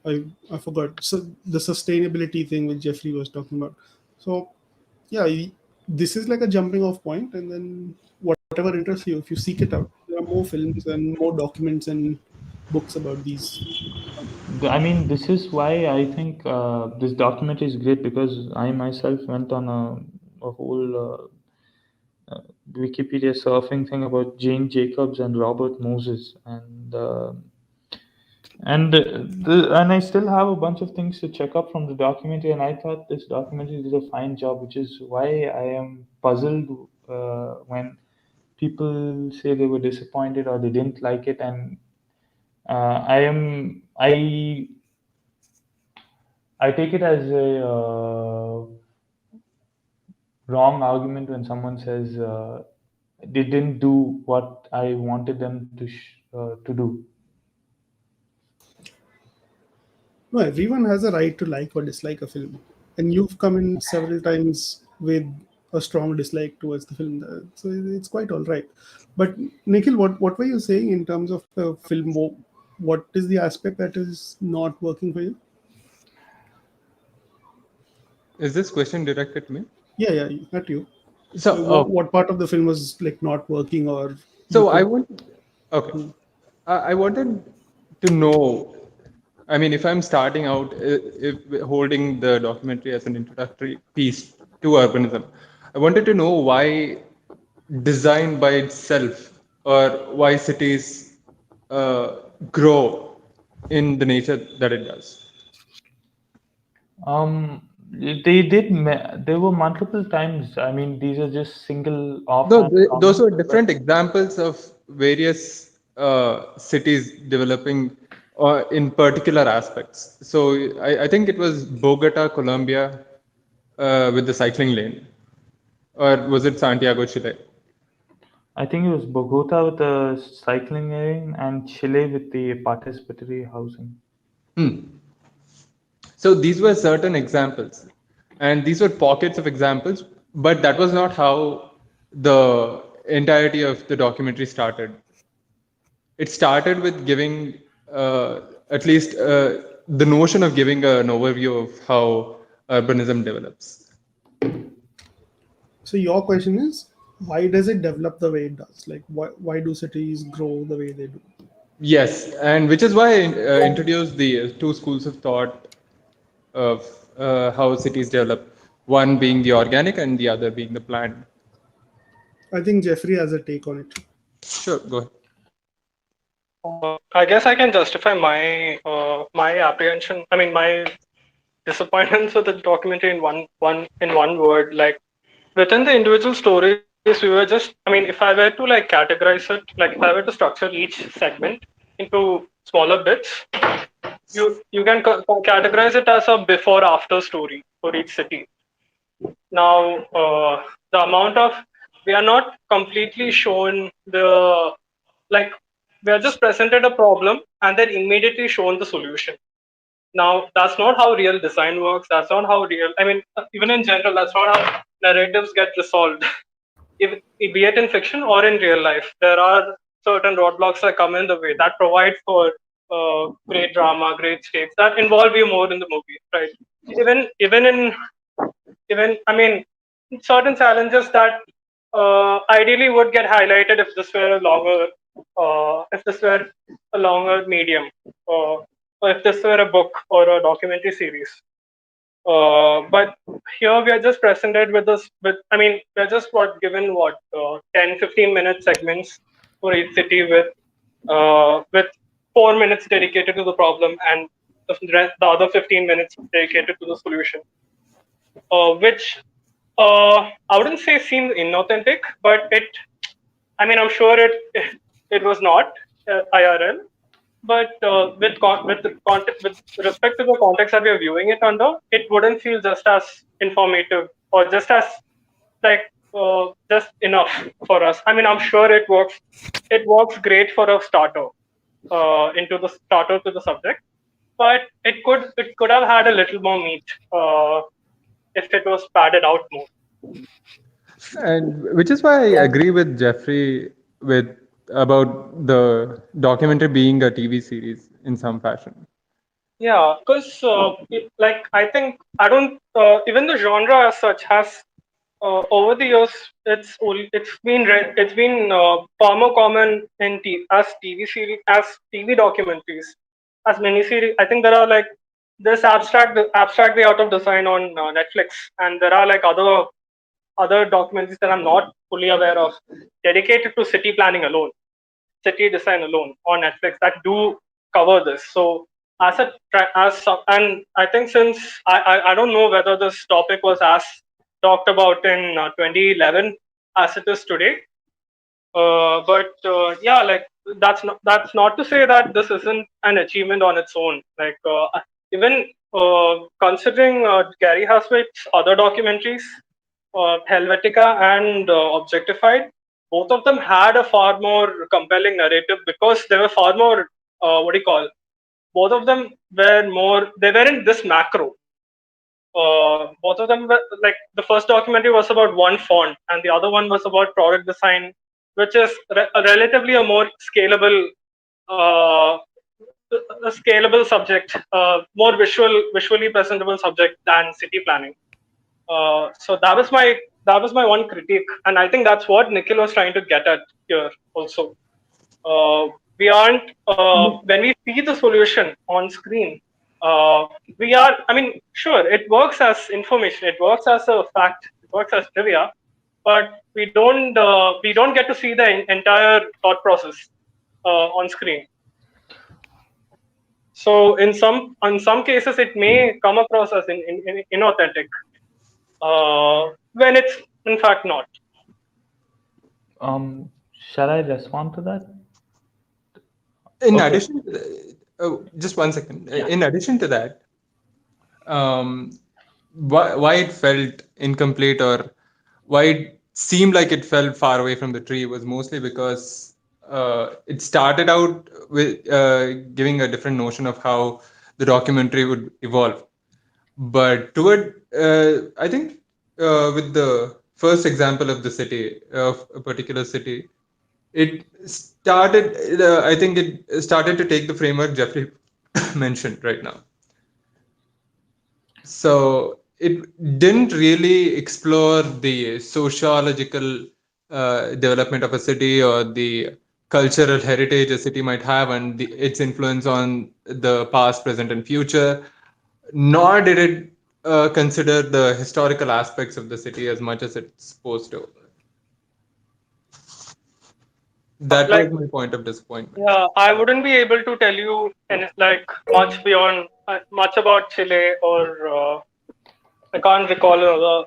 I forgot. So the sustainability thing which Jeffrey was talking about. So yeah, this is like a jumping off point, and then whatever interests you, if you seek it out, there are more films and more documents and books about these. I mean, this is why I think this documentary is great because I myself went on a whole Wikipedia surfing thing about Jane Jacobs and Robert Moses, and I still have a bunch of things to check up from the documentary. And I thought this documentary did a fine job, which is why I am puzzled when people say they were disappointed or they didn't like it, and I take it as a wrong argument when someone says they didn't do what I wanted them to do. No, everyone has a right to like or dislike a film, and you've come in several times with a strong dislike towards the film, so it's quite all right. But Nikhil, what were you saying in terms of the film? What is the aspect that is not working for you? is this question directed to me? Yeah, not you. So, What part of the film was like not working, or you so I could? want. Okay, I wanted to know. I mean, if I'm starting out, if holding the documentary as an introductory piece to urbanism, I wanted to know why design by itself, or why cities uh, grow in the nature that it does. They did. There were multiple times. I mean, these are just single No, offhand those comments, are but different examples of various cities developing in particular aspects. So I think it was Bogota, Colombia, with the cycling lane, or was it Santiago, Chile? I think it was Bogota with the cycling lane and Chile with the participatory housing. So these were certain examples, and these were pockets of examples, but that was not how the entirety of the documentary started. It started with giving at least the notion of giving an overview of how urbanism develops. So your question is, why does it develop the way it does? Like, why do cities grow the way they do? Yes, and which is why I introduced the two schools of thought of how cities develop, one being the organic and the other being the planned. I think Jeffrey has a take on it. Sure, go ahead. I guess I can justify my apprehension. I mean, my disappointments with the documentary in one word. Like within the individual stories, we were just. I mean, if I were to like categorize it, like if I were to structure each segment into smaller bits, you can categorize it as a before after story for each city. Now, the amount of we are not completely shown the like we are just presented a problem and then immediately shown the solution. Now, that's not how real design works. That's not how real. I mean, even in general, that's not how narratives get resolved. If, be it in fiction or in real life, there are certain roadblocks that come in the way that provide for great drama, great stakes that involve you more in the movie, right? Even in even I mean certain challenges that ideally would get highlighted if this were a longer medium, or if this were a book or a documentary series. But here we are just presented with this. With I mean, we're just given 10-15 minute segments for each city with 4 minutes dedicated to the problem and the other 15 minutes dedicated to the solution, which I wouldn't say seems inauthentic, but I mean, I'm sure it was not IRL, but with respect to the context that we are viewing it under, it wouldn't feel just as informative or just as like just enough for us. I mean, I'm sure it works. It works great for a starter into the starter to the subject, but it could have had a little more meat if it was padded out more. And which is why I agree with Jeffrey with about the documentary being a TV series in some fashion. Yeah, because like I think I don't even the genre as such has over the years it's been far more common in as TV series as TV documentaries as miniseries. I think there are like this abstract the art of design on Netflix, and there are like other documentaries that I'm not fully aware of dedicated to city planning alone, city design alone on Netflix that do cover this. So and I think since I don't know whether this topic was as talked about in 2011 as it is today. But yeah, like that's not to say that this isn't an achievement on its own. Like even considering Gary Hustwit's other documentaries, Helvetica and Objectified, both of them had a far more compelling narrative because they were far more what do you call? Both of them were more. They weren't this macro. Both of them were like the first documentary was about one font, and the other one was about product design, which is relatively a more uh, scalable subject, more visually presentable subject than city planning. So that was my one critique, and I think that's what Nikhil was trying to get at here also. Uh, we aren't when we see the solution on screen. We are. I mean, sure, it works as information. It works as a fact. It works as trivia, but we don't get to see the entire thought process on screen. So in some cases, it may come across as inauthentic when it's in fact not. Shall I respond to that? In Okay. addition, just one second. In addition to that, um, why it felt incomplete or why it seemed like it fell far away from the tree was mostly because it started out with giving a different notion of how the documentary would evolve. But I think with the first example of the city, of a particular city, it started, I think it started to take the framework Jeffrey mentioned right now. So it didn't really explore the sociological development of a city or the cultural heritage a city might have and its influence on the past, present, and future. Nor did it consider the historical aspects of the city as much as it's supposed to. That Like, was my point of disappointment. yeah, I wouldn't be able to tell you any, like much beyond much about Chile or I can't recall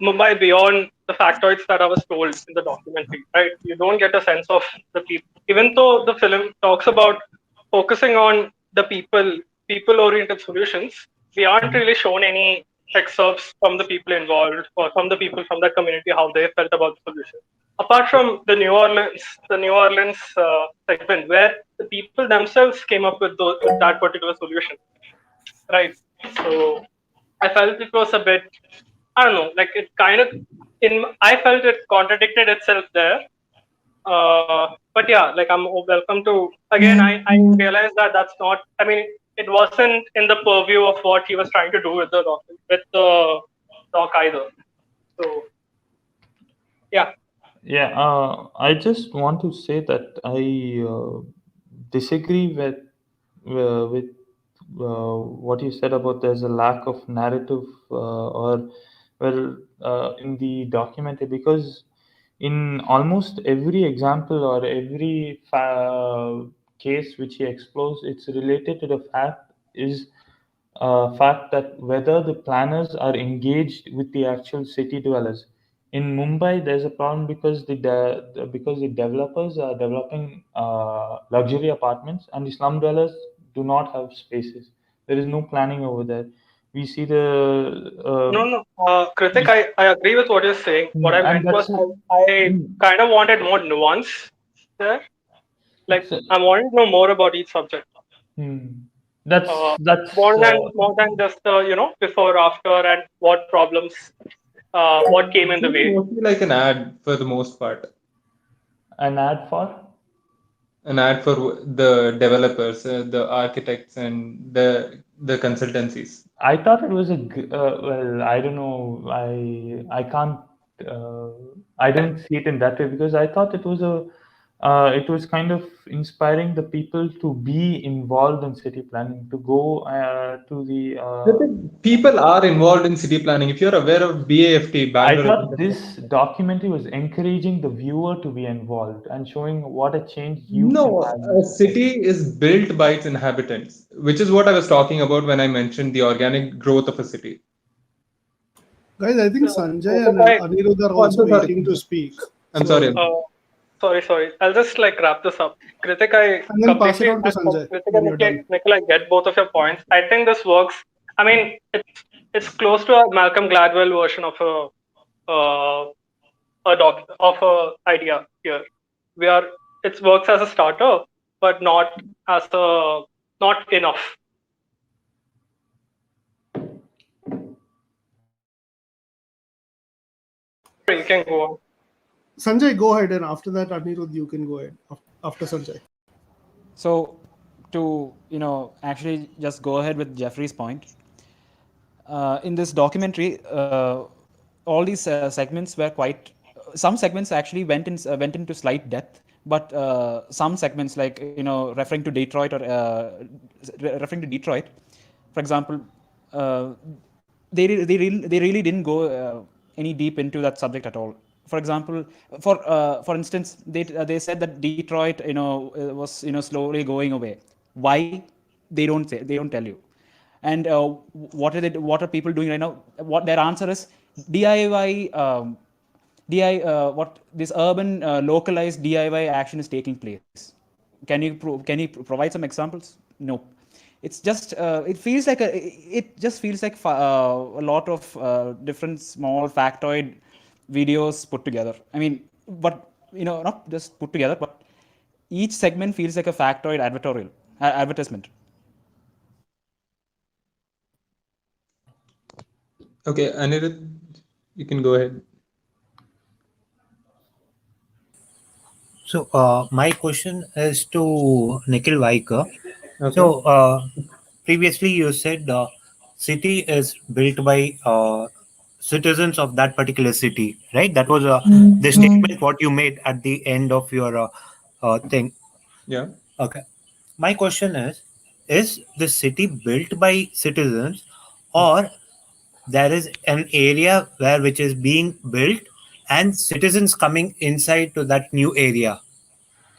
Mumbai beyond the factoids that I was told in the documentary. Right, you don't get a sense of the people, even though the film talks about focusing on the people-oriented solutions. We aren't really shown any excerpts from the people involved or from the people from that community how they felt about the solution. Apart from the New Orleans segment where the people themselves came up with with that particular solution, right? So I felt it was a bit, I don't know, like it kind of I felt it contradicted itself there. But yeah, like I'm welcome to again. I realized that that's not. I mean, it wasn't in the purview of what he was trying to do with the doc either. So yeah. Yeah, I just want to say that I disagree with what you said about there's a lack of narrative or well in the documentary, because in almost every example or every case which he explores, it's related to the fact that whether the planners are engaged with the actual city dwellers. In Mumbai, there's a problem because because the developers are developing luxury apartments, and the slum dwellers do not have spaces. There is no planning over there. We see No, no, Kritik, I agree with what you're saying. What I and meant was that's I kind of wanted more nuance there. Like so, I wanted to know more about each subject. hmm, that's More than just before, after, and what problems, what came in the It's way. mostly like an ad for the most part. an ad for. An ad for the developers, the architects, and the consultancies. I thought it was well. I don't know. I can't. Uh, I don't see it in that way, because I thought it was a. It was kind of inspiring the people to be involved in city planning, to go to the. The thing, people are involved in city planning. If you're aware of BAFT, I Bangalore Urban thought Development. this documentary was encouraging the viewer to be involved and showing what a change you can No, have in a your society. city is built by its inhabitants, which is what I was talking about when I mentioned the organic growth of a city. Guys, I think Sanjay and Kritik, Anirudh are Oh, I'm also so sorry. waiting to speak. I'm sorry. So, sorry. I'll just like wrap this up. Kritik, I and then pass it completely, on to Sanjay Kritik when and you're done. Nikhil, I get both of your points. I think this works. I mean, it's close to a Malcolm Gladwell version of a idea here. We are it works as a starter, but not enough. You can go on. Sanjay, go ahead, and after that, Anirudh, you can go ahead after Sanjay. So, to actually just go ahead with Jeffrey's point. In this documentary, all these segments were quite. Some segments actually went into slight depth, but some segments, like referring to Detroit or referring to Detroit, for example, uh, they really didn't go any deep into that subject at all. For example, for instance, they said that Detroit was slowly going away. Why? They don't tell you. And what are people doing right now? What their answer is: DIY. What this urban localized DIY action is taking place. Can you provide some examples? No. It's just it just feels like a lot of different small factoid videos put together. I mean, but not just put together, but each segment feels like a factoid advertisement. Okay, Anirudh, you can go ahead. So my question is to Nikhil Vaiker. Okay. So previously you said city is built by citizens of that particular city, right? That was the statement what you made at the end of your thing. Yeah. Okay. My question is the city built by citizens, or there is an area where which is being built and citizens coming inside to that new area?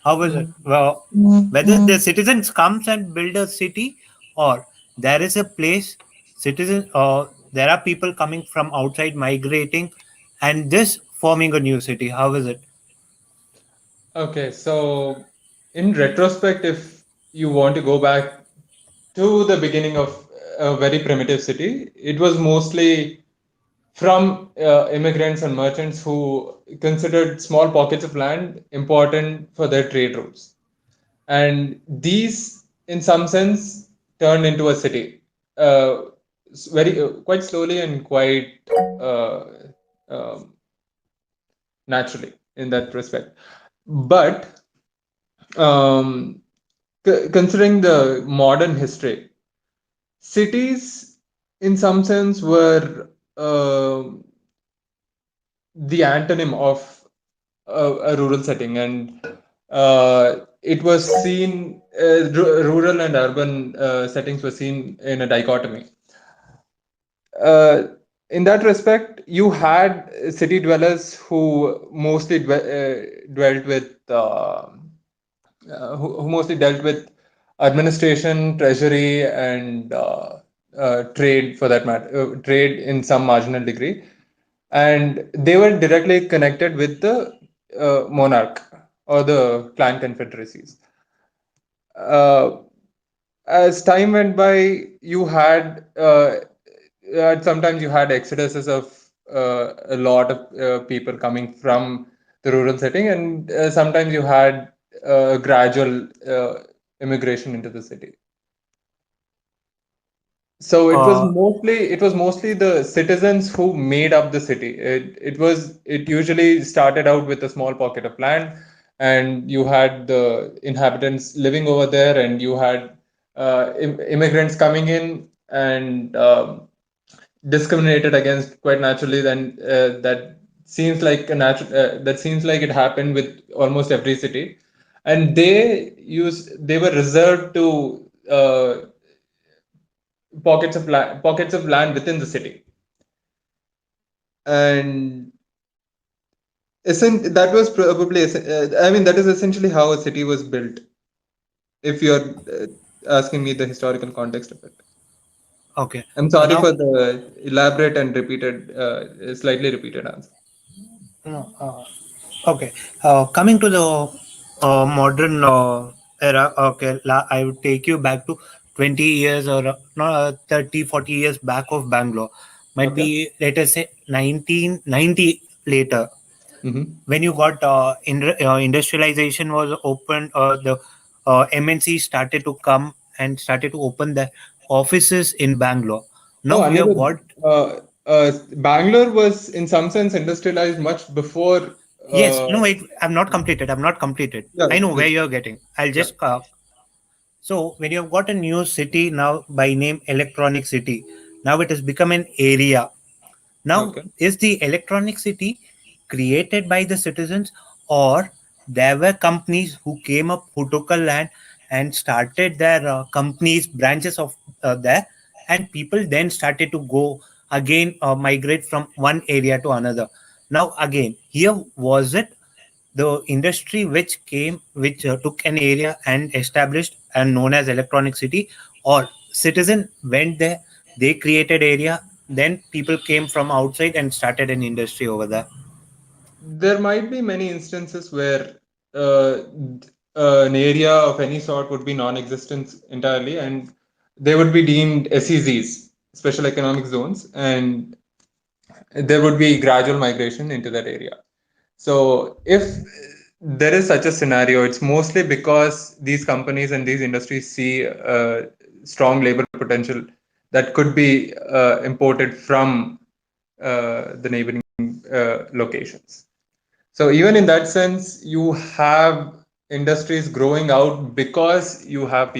How is it? Well, whether the citizens comes and build a city, or there is a place citizen, or there are people coming from outside migrating and this forming a new city. How is it? Okay, so in retrospect, if you want to go back to the beginning of a very primitive city, it was mostly from immigrants and merchants who considered small pockets of land important for their trade routes. And these, in some sense, turned into a city very quite slowly and quite uh, um, naturally in that respect. But um, considering the modern history, cities, in some sense, were the antonym of a rural setting, and it was seen rural and urban settings were seen in a dichotomy. uh, in that respect, you had city dwellers who mostly dwelt with who mostly dealt with administration, treasury, and trade, for that matter, trade in some marginal degree, and they were directly connected with the monarch or the clan confederacies. Uh, as time went by, you had sometimes you had exoduses of a lot of people coming from the rural setting, and sometimes you had gradual immigration into the city. So Uh, it was mostly the citizens who made up the city. It usually started out with a small pocket of land, and you had the inhabitants living over there, and you had immigrants coming in and discriminated against quite naturally. Then that seems like it happened with almost every city, and they were reserved to pockets of land within the city, and isn't that was probably I mean that is essentially how a city was built, if you're asking me the historical context of it. okay. I'm sorry Now, for the elaborate and repeated slightly repeated answer. no, okay. Coming to the modern era, okay, I would take you back to 20 years or no, 30, 40 years back of Bangalore. Might Okay. be, let us say, 1990 later. Mm-hmm. When you got industrialization was open, the MNC started to come and started to open the offices in Bangalore. Oh, Now we have Anirudh, got, Bangalore was in some sense industrialized much before. yes, Uh, no, wait, I'm not completed. yeah, I know where please. you're getting. I'll Yeah. just so when you've got a new city now by name Electronic City, now it has become an area. Now, Okay. is the electronic city created by the citizens, or there were companies who came up, who took a land and started their companies, branches of there, and people then started to go again, migrate from one area to another. Now, again, here was it the industry which came, which took an area and established and known as electronic city, or citizen went there, they created area, then people came from outside and started an industry over there. There might be many instances where an area of any sort would be non-existent entirely, and they would be deemed SEZs, special economic zones, and there would be gradual migration into that area. So, if there is such a scenario, it's mostly because these companies and these industries see strong labor potential that could be imported from the neighboring locations. So even in that sense, you have industries growing out because you have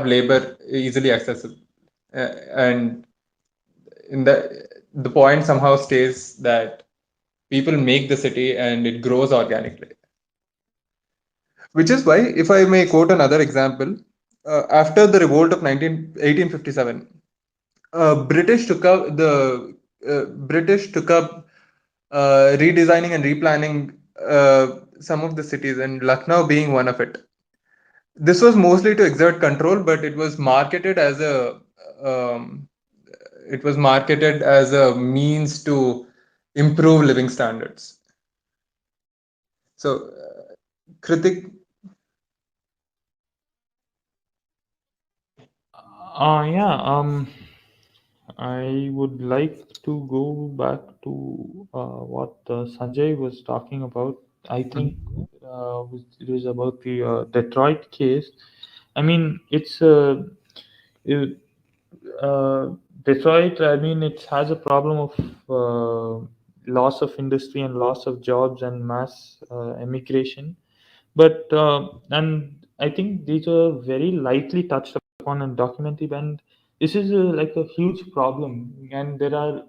labor easily accessible and in the point somehow stays that people make the city and it grows organically. Which is why, if I may quote another example, after the revolt of 1857, British took up redesigning and replanning some of the cities, and Lucknow being one of it. This was mostly to exert control, but um, it was marketed as a means to improve living standards. So, Kritik, Yeah. I would like to go back to what Sanjay was talking about. I think it was about the Detroit case. I mean, it, uh, Detroit. I mean, it has a problem of loss of industry and loss of jobs and mass emigration. But and I think these are very lightly touched upon in documentary, and this is like a huge problem, and there are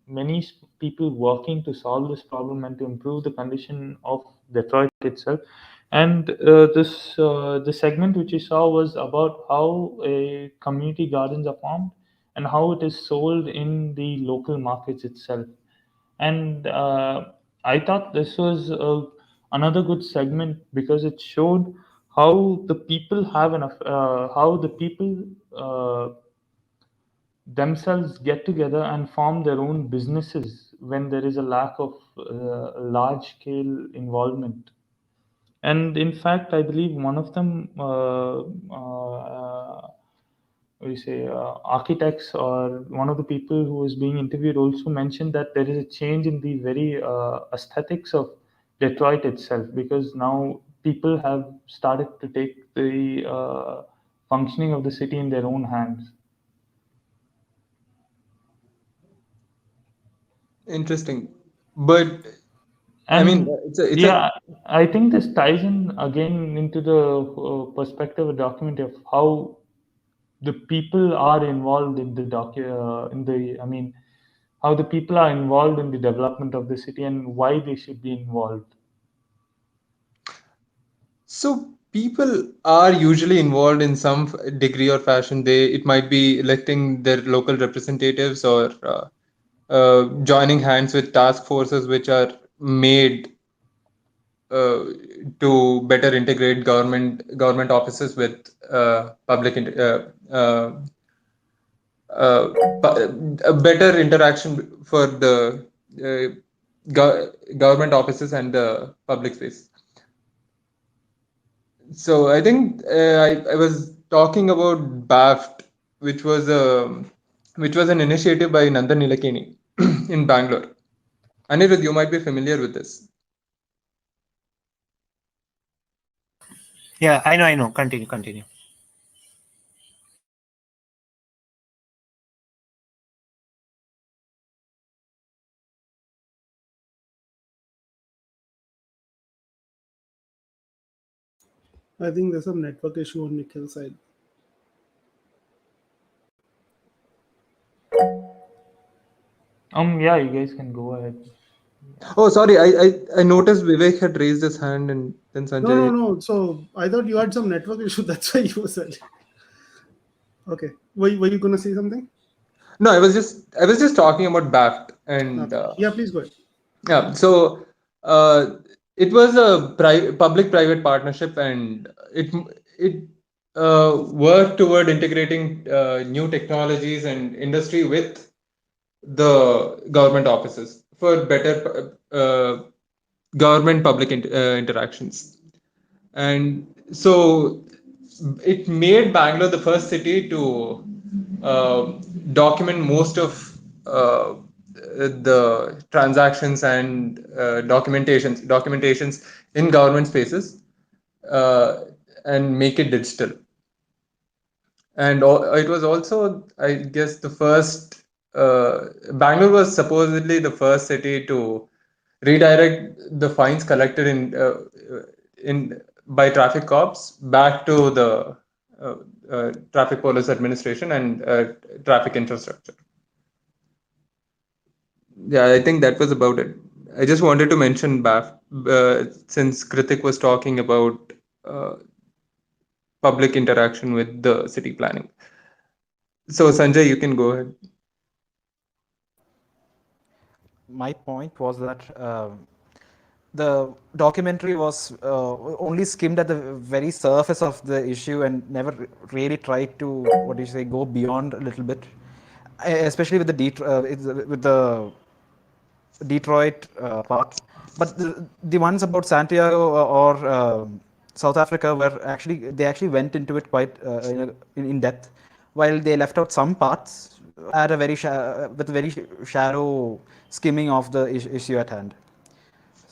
many people working to solve this problem and to improve the condition of Detroit itself. And this the segment which you saw was about how community gardens are formed and how it is sold in the local markets itself. And I thought this was another good segment because it showed how the people have how the people themselves get together and form their own businesses when there is a lack of large scale involvement. And in fact, I believe one of them, what do you say, architects or one of the people who was being interviewed also mentioned that there is a change in the very aesthetics of Detroit itself, because now people have started to take the functioning of the city in their own hands. interesting, but I mean, And it's a yeah, I think this ties in again into the perspective of documentary of how the people are involved in the I mean, how the people are involved in the development of the city and why they should be involved. So people are usually involved in some degree or fashion. It might be electing their local representatives or joining hands with task forces which are made uh, to better integrate government offices with public uh, a better interaction for the government offices and the public space. So I think I was talking about BAFT, which was a which was an initiative by Nandan Nilekani in Bangalore. Anirudh, you might be familiar with this. Yeah, I know, I know. Continue, continue. I think there's some network issue on Nikhil's side. Yeah, you guys can go ahead. Oh, sorry, I noticed Vivek had raised his hand and then No, no, Sanjay. no. So I thought you had some network issue. That's why you said. Okay. Were you gonna say something? No, I was just talking about BAFT and Okay. Yeah, please go ahead. yeah. So uh, it was a public-private partnership, and it worked toward integrating new technologies and industry with the government offices for better government public interactions. And so it made Bangalore the first city to uh, document most of the transactions and documentations in government spaces, uh, and make it digital. And it was also, I guess, the first. Bangalore was supposedly the first city to redirect the fines collected in by traffic cops back to the traffic police administration and traffic infrastructure. Yeah, I think that was about it. I just wanted to mention BAF since Kritik was talking about uh, public interaction with the city planning. So Sanjay, you can go ahead. My point was that the documentary was only skimmed at the very surface of the issue and never really tried to, what do you say, go beyond a little bit, especially with the Detroit part. But the ones about Santiago or South Africa were actually, they actually went into it quite in depth, while they left out some parts at a very with a very shallow skimming of the issue at hand.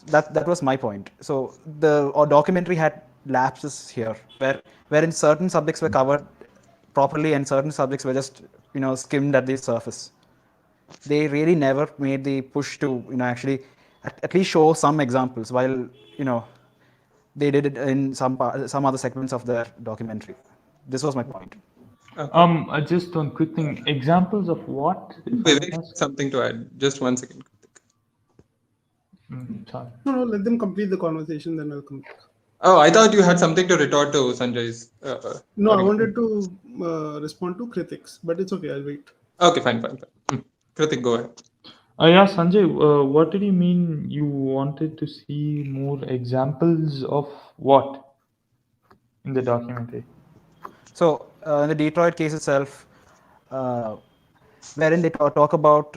That was my point. So the documentary had lapses here, wherein certain subjects were covered properly and certain subjects were just skimmed at the surface. They really never made the push to actually at least show some examples, while they did it in some other segments of their documentary. This was my point. Okay. Just one quick thing. Examples of what, if I Vivek may has ask? something to add. Just 1 second. Sorry. No, let them complete the conversation, then I'll come back. Oh, I thought you had something to retort to Sanjay's. No, I argument. wanted to respond to critics, but it's okay. I'll wait. Okay, fine. Kritik, go ahead. Yeah, Sanjay, what did you mean you wanted to see more examples of what in the documentary? So in the Detroit case itself, wherein they talk about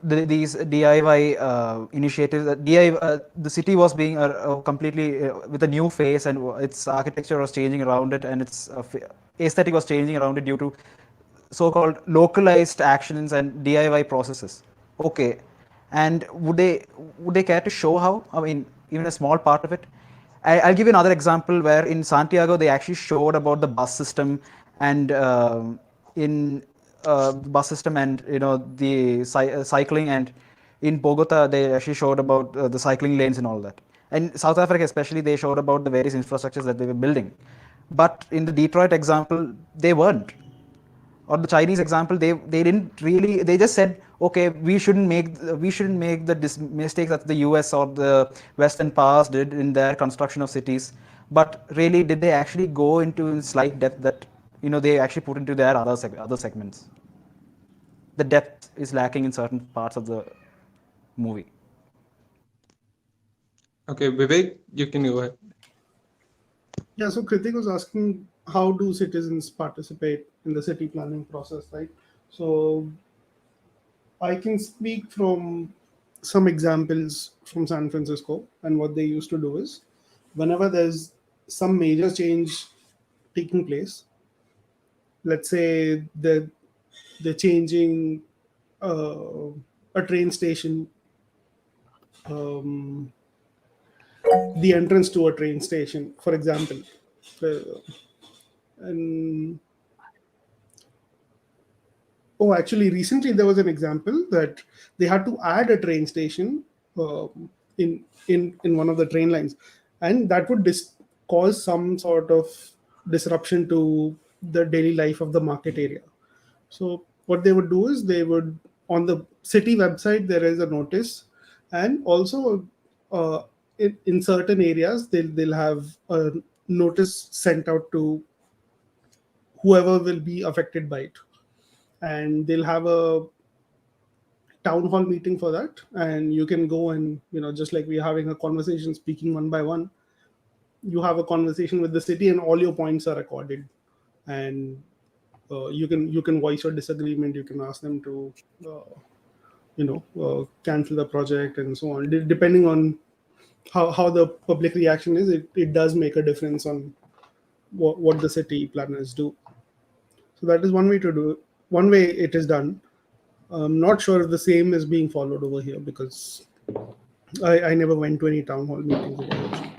these DIY initiatives. The city was being completely with a new face, and its architecture was changing around it, and its aesthetic was changing around it due to so-called localized actions and DIY processes. Okay, and would they care to show how? I mean, even a small part of it. I'll give you another example where in Santiago they actually showed about the bus system and in bus system and the cycling, and in Bogota they actually showed about the cycling lanes and all that. And South Africa especially, they showed about the various infrastructures that they were building. But in the Detroit example, they weren't. Or the Chinese example, they didn't really. They just said, okay, we shouldn't make the mistakes that the US or the Western powers did in their construction of cities. But really, did they actually go into in slight depth that they actually put into their other segments? The depth is lacking in certain parts of the movie. Okay, Vivek, you can go ahead. Yeah, so Kritik was asking how do citizens participate in the city planning process, right? So I can speak from some examples from San Francisco, and what they used to do is whenever there's some major change taking place, let's say they're changing uh, a train station, um, the entrance to a train station, for example. And oh, actually, recently there was an example that they had to add a train station in one of the train lines, and that would cause some sort of disruption to the daily life of the market area. So what they would do is they would, on the city website there is a notice, and also in certain areas they'll have a notice sent out to whoever will be affected by it, and they'll have a town hall meeting for that, and you can go and just like we're having a conversation, speaking one by one, you have a conversation with the city and all your points are recorded, and you can voice your disagreement, you can ask them to cancel the project and so on. Depending on how the public reaction is, it does make a difference on what the city planners do. So that is one way to do it. One way it is done. I'm not sure if the same is being followed over here, because I never went to any town hall meetings over here.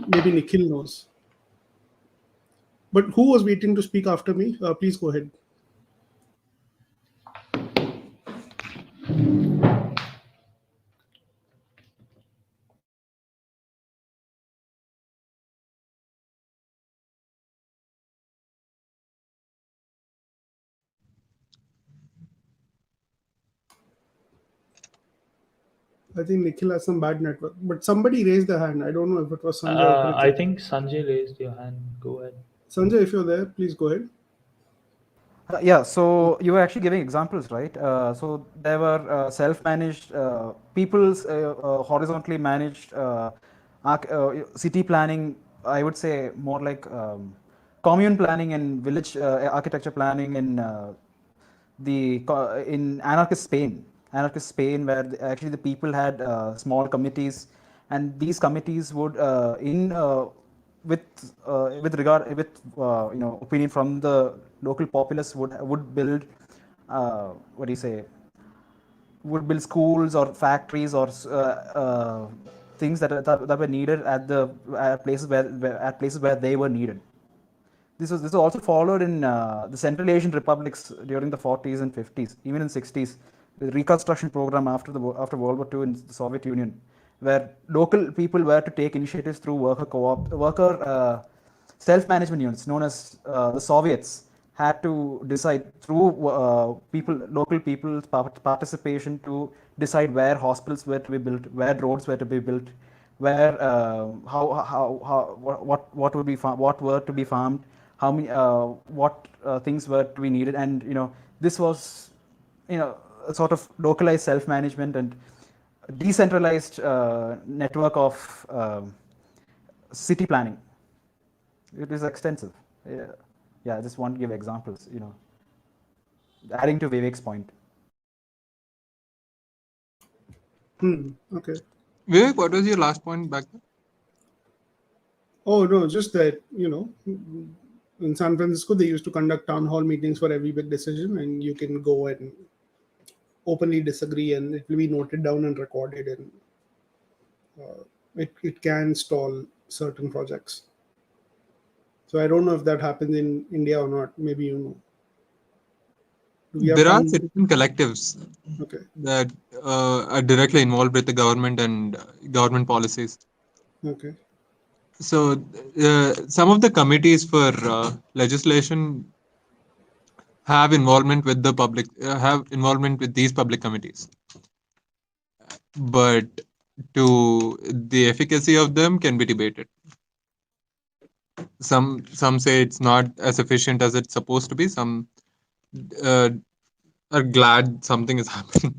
Maybe Nikhil knows. But who was waiting to speak after me? Please go ahead. I think Nikhil has some bad network, but somebody raised their hand. I don't know if it was Sanjay or I Prithvi. think Sanjay raised your hand. Go ahead. Sanjay, if you're there, please go ahead. Yeah, so you were actually giving examples, right? So there were self-managed, people's horizontally managed city planning. I would say more like commune planning and village architecture planning in anarchist Spain, where actually the people had small committees, and these committees would in with regard with opinion from the local populace would build what do you say would build schools or factories or things that were needed at places where they were needed. This was also followed in the Central Asian republics during the 40s and 50s, even in 60s, the reconstruction program after World War II in the Soviet Union, where local people were to take initiatives through worker self-management units known as the Soviets had to decide through local people's participation to decide where hospitals were to be built, where roads were to be built, where what would be what were to be farmed, how many what things were to be needed, and this was a sort of localized self-management and decentralized network of city planning. It is extensive. Yeah, I just want to give examples. Adding to Vivek's point. Okay. Vivek, what was your last point back then? Oh no, just that in San Francisco they used to conduct town hall meetings for every big decision, and you can go and openly disagree, and it will be noted down and recorded, and it can stall certain projects. So I don't know if that happens in India or not. Maybe you know. Do we have There are some? citizen collectives Okay. that are directly involved with the government and government policies. Okay. So some of the committees for legislation have involvement with the public, have involvement with these public committees, but to the efficacy of them can be debated. Some say it's not as efficient as it's supposed to be. Some uh, are glad something is happening.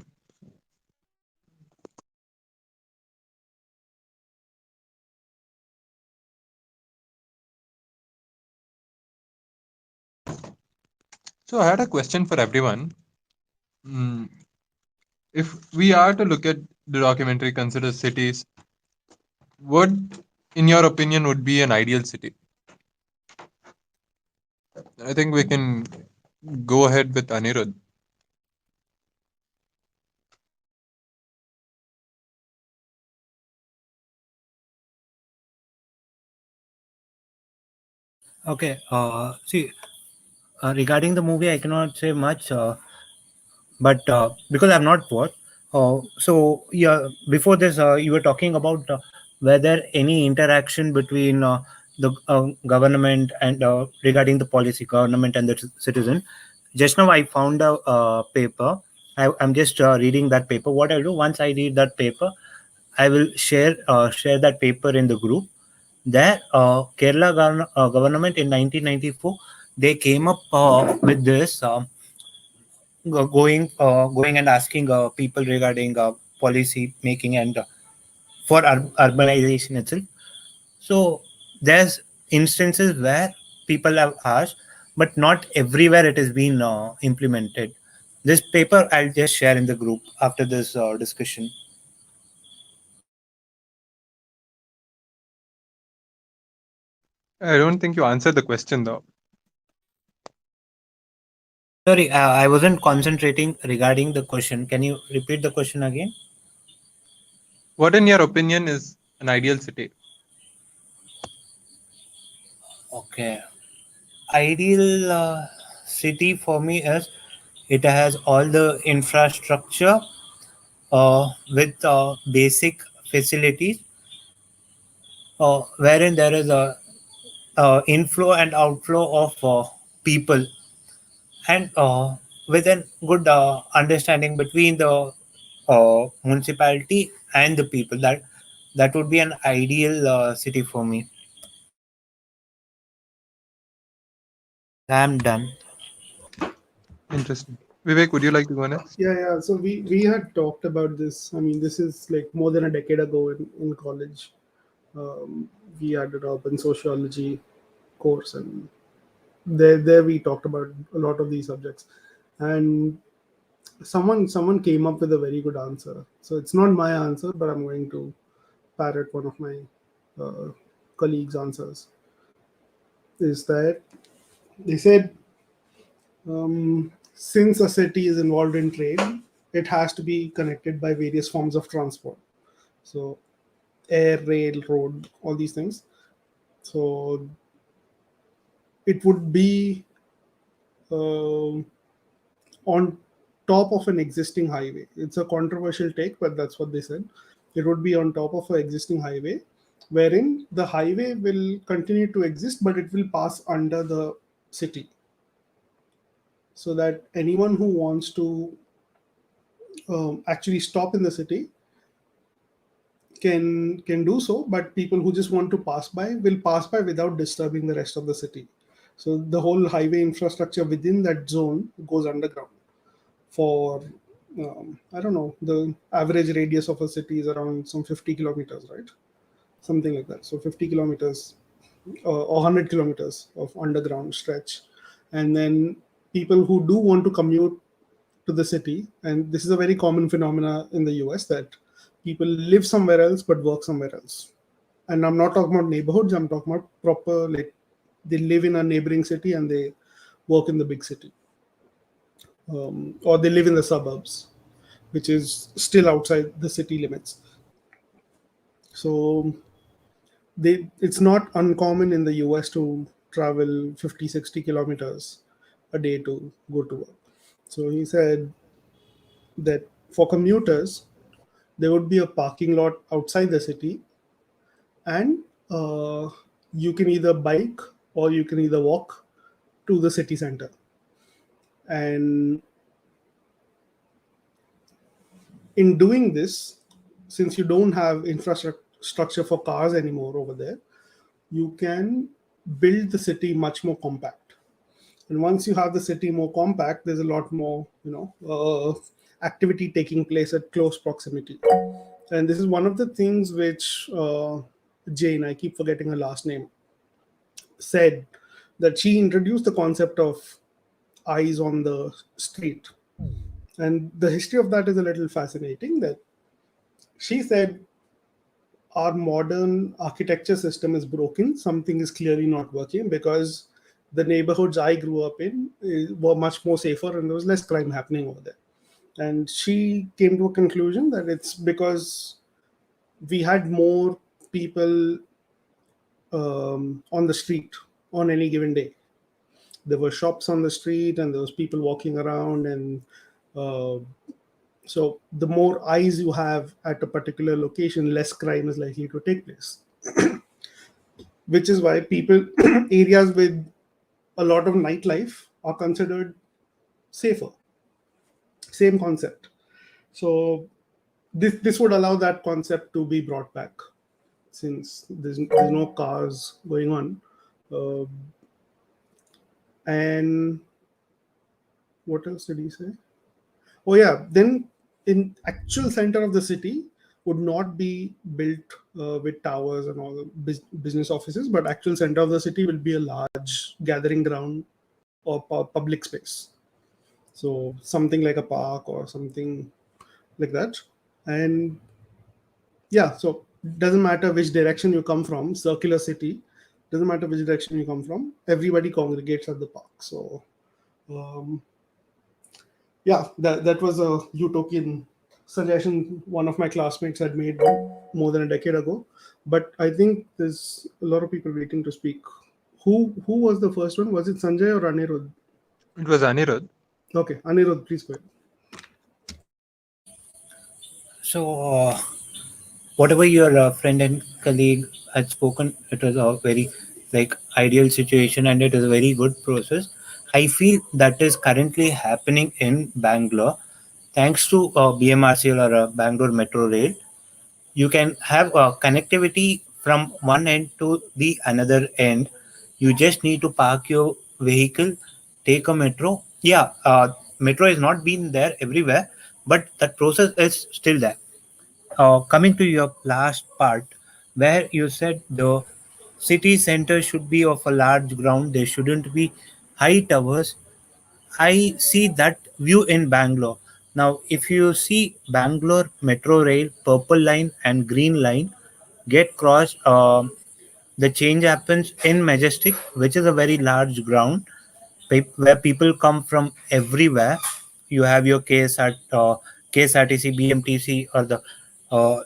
So I had a question for everyone. Mm, if we are to look at the documentary considers cities, what, in your opinion, would be an ideal city? I think we can go ahead with Anirudh. Okay. See, regarding the movie, I cannot say much. But because I've not watched, so yeah, before this, you were talking about whether any interaction between the government and regarding the policy, government and the citizen. Just now, I found a paper. I'm just reading that paper. What I do once I read that paper, I will share that paper in the group. There, Kerala government in 1994, they came up with this. Going and asking people regarding policy making and for urbanization itself. So there's instances where people have asked, but not everywhere it has been implemented. This paper I'll just share in the group after this discussion. I don't think you answered the question though. Sorry, I wasn't concentrating regarding the question. Can you repeat the question again? What, in your opinion, is an ideal city? Okay. Ideal city for me is it has all the infrastructure with basic facilities, wherein there is a inflow and outflow of people, and with a good understanding between the municipality and the people. That would be an ideal city for me. And I'm done. Interesting. Vivek, would you like to go next? Yeah. So we had talked about this. I mean, this is like more than a decade ago in college. Um, we had an urban sociology course, and there we talked about a lot of these subjects. And someone came up with a very good answer. So it's not my answer, but I'm going to parrot one of my uh, colleagues' answers. Is that they said, since a city is involved in trade, it has to be connected by various forms of transport. So air, rail, road, all these things. So it would be um on top of an existing highway. It's a controversial take, but that's what they said. It would be on top of an existing highway, wherein the highway will continue to exist, but it will pass under the city, so that anyone who wants to actually stop in the city can do so, but people who just want to pass by will pass by without disturbing the rest of the city. So the whole highway infrastructure within that zone goes underground for I don't know, the average radius of a city is around some 50 kilometers, right? Something like that. So 50 kilometers or 100 kilometers of underground stretch. And then people who do want to commute to the city, and this is a very common phenomena in the US, that people live somewhere else but work somewhere else. And I'm not talking about neighborhoods, I'm talking about proper, like, they live in a neighboring city and they work in the big city, or they live in the suburbs, which is still outside the city limits. So it's not uncommon in the US to travel 50, 60 kilometers a day to go to work. So he said that for commuters, there would be a parking lot outside the city, and you can either bike or you can either walk to the city center. And in doing this, since you don't have infrastructure for cars anymore over there, you can build the city much more compact. And once you have the city more compact, there's a lot more, activity taking place at close proximity. And this is one of the things which Jane, I keep forgetting her last name, said, that she introduced the concept of eyes on the street. And the history of that is a little fascinating. That she said, our modern architecture system is broken. Something is clearly not working, because the neighborhoods I grew up in were much more safer and there was less crime happening over there. And she came to a conclusion that it's because we had more people on the street on any given day. There were shops on the street and there was people walking around, and uh, so the more eyes you have at a particular location, less crime is likely to take place. Which is why people areas with a lot of nightlife are considered safer. Same concept. So this would allow that concept to be brought back, since there's no cars going on. uh, and what else did he say? Oh yeah, then in actual center of the city would not be built with towers and all business offices, but actual center of the city will be a large gathering ground or public space. So something like a park or something like that. And yeah, so doesn't matter which direction you come from, circular city, doesn't matter which direction you come from, everybody congregates at the park. So um, yeah, that was a utopian suggestion one of my classmates had made more than a decade ago. But I think there's a lot of people waiting to speak. Who was the first one? Was it Sanjay or Anirudh? It was Anirudh. Okay, Anirudh, please go ahead. So, whatever your friend and colleague had spoken, it was a very like ideal situation, and it is a very good process. I feel that is currently happening in Bangalore. thanks to BMRCL or Bangalore Metro Rail, you can have connectivity from one end to the another end. You just need to park your vehicle, take a metro. Yeah, metro has not been there everywhere, but that process is still there. Coming to your last part, where you said the city center should be of a large ground, there shouldn't be high towers. I see that view in Bangalore. Now, if you see Bangalore Metro Rail, Purple Line and Green Line get crossed, the change happens in Majestic, which is a very large ground where people come from everywhere. You have your KSRTC, BMTC, or the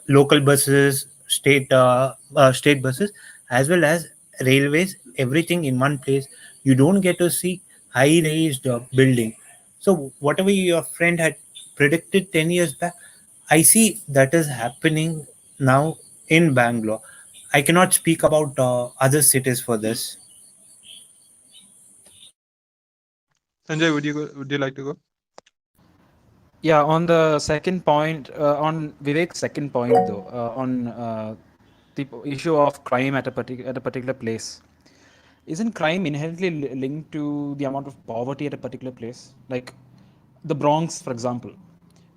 local buses, state buses, as well as railways. Everything in one place. You don't get to see high-raised building. So whatever your friend had predicted 10 years back, I see that is happening now in Bangalore. I cannot speak about other cities for this. Sanjay, would you like to go? Yeah, on the second point, on Vivek's second point though, on the issue of crime at at a particular place, isn't crime inherently linked to the amount of poverty at a particular place? Like the Bronx, for example.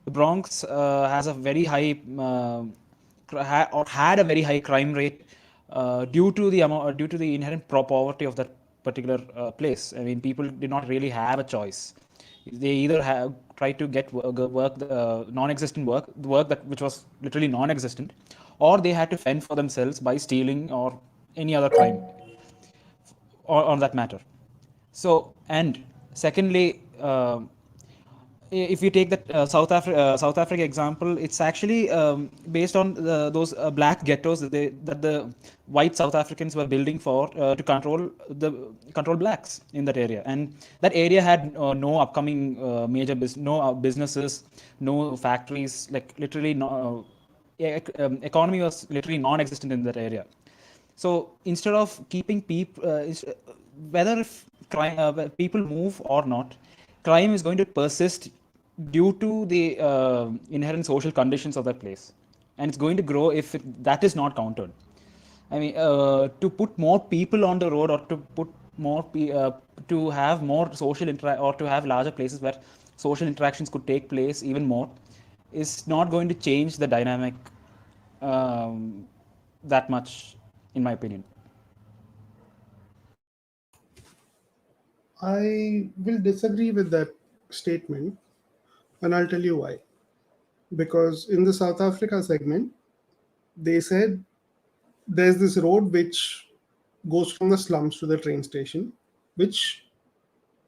The Bronx has a very high or had a very high crime rate due to the amount, due to the inherent poverty of that particular place. I mean, people did not really have a choice. They either have tried to get work, non-existent work, the work that which was literally non-existent, or they had to fend for themselves by stealing or any other crime on that matter. So, and secondly, if you take that South Africa example, it's actually based on those black ghettos that the white South Africans were building for to control blacks in that area, and that area had no upcoming no businesses, no factories, like literally no, economy was literally non-existent in that area. So instead of keeping people, whether if people move or not, crime is going to persist due to the inherent social conditions of that place, and it's going to grow if that is not countered. I mean, to put more people on the road, or to put to have more or to have larger places where social interactions could take place even more, is not going to change the dynamic um, that much, in my opinion. I will disagree with that statement, and I'll tell you why. Because in the South Africa segment, they said there's this road which goes from the slums to the train station, which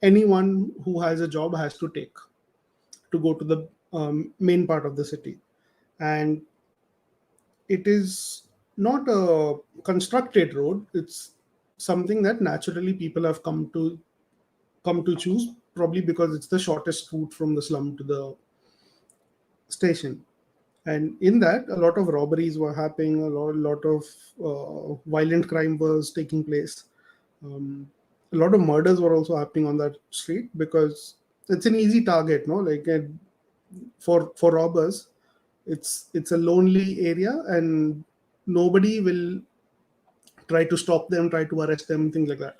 anyone who has a job has to take to go to the main part of the city. And it is not a constructed road, it's something that naturally people have come to choose, probably because it's the shortest route from the slum to the station. And in that, a lot of robberies were happening, a lot of violent crime was taking place. A lot of murders were also happening on that street because it's an easy target, no? Like for robbers, it's a lonely area, and nobody will try to stop them, try to arrest them, things like that.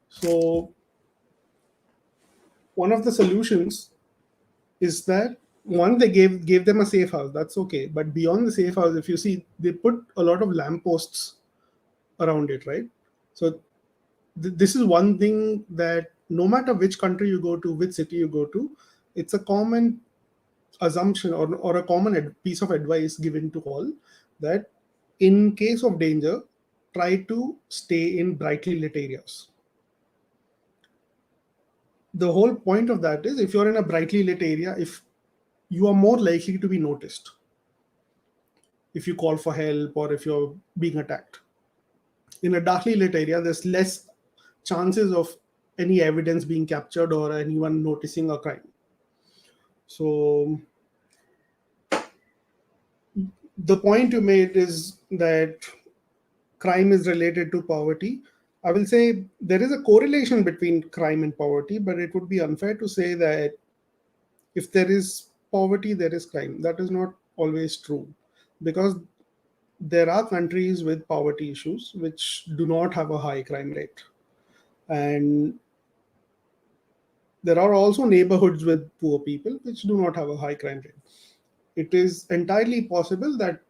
So one of the solutions is that one, they gave them a safe house, that's okay, but beyond the safe house, if you see, they put a lot of lampposts around it, right? So this is one thing that no matter which country you go to, which city you go to, it's a common assumption, or a common piece of advice given to all, that in case of danger, try to stay in brightly lit areas. The whole point of that is, if you're in a brightly lit area, if you are more likely to be noticed if you call for help or if you're being attacked. In a darkly lit area, there's less chances of any evidence being captured or anyone noticing a crime. So the point you made is that crime is related to poverty. I will say there is a correlation between crime and poverty, but it would be unfair to say that if there is poverty, there is crime. That is not always true, because there are countries with poverty issues which do not have a high crime rate. And there are also neighborhoods with poor people which do not have a high crime rate. It is entirely possible that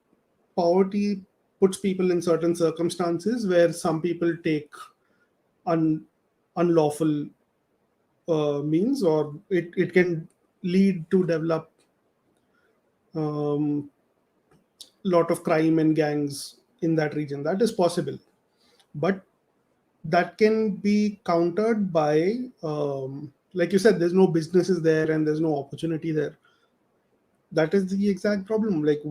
poverty puts people in certain circumstances where some people take un, unlawful means, or it can lead to develop lot of crime and gangs in that region. That is possible, but that can be countered by, like you said, there's no businesses there and there's no opportunity there. That is the exact problem. Like,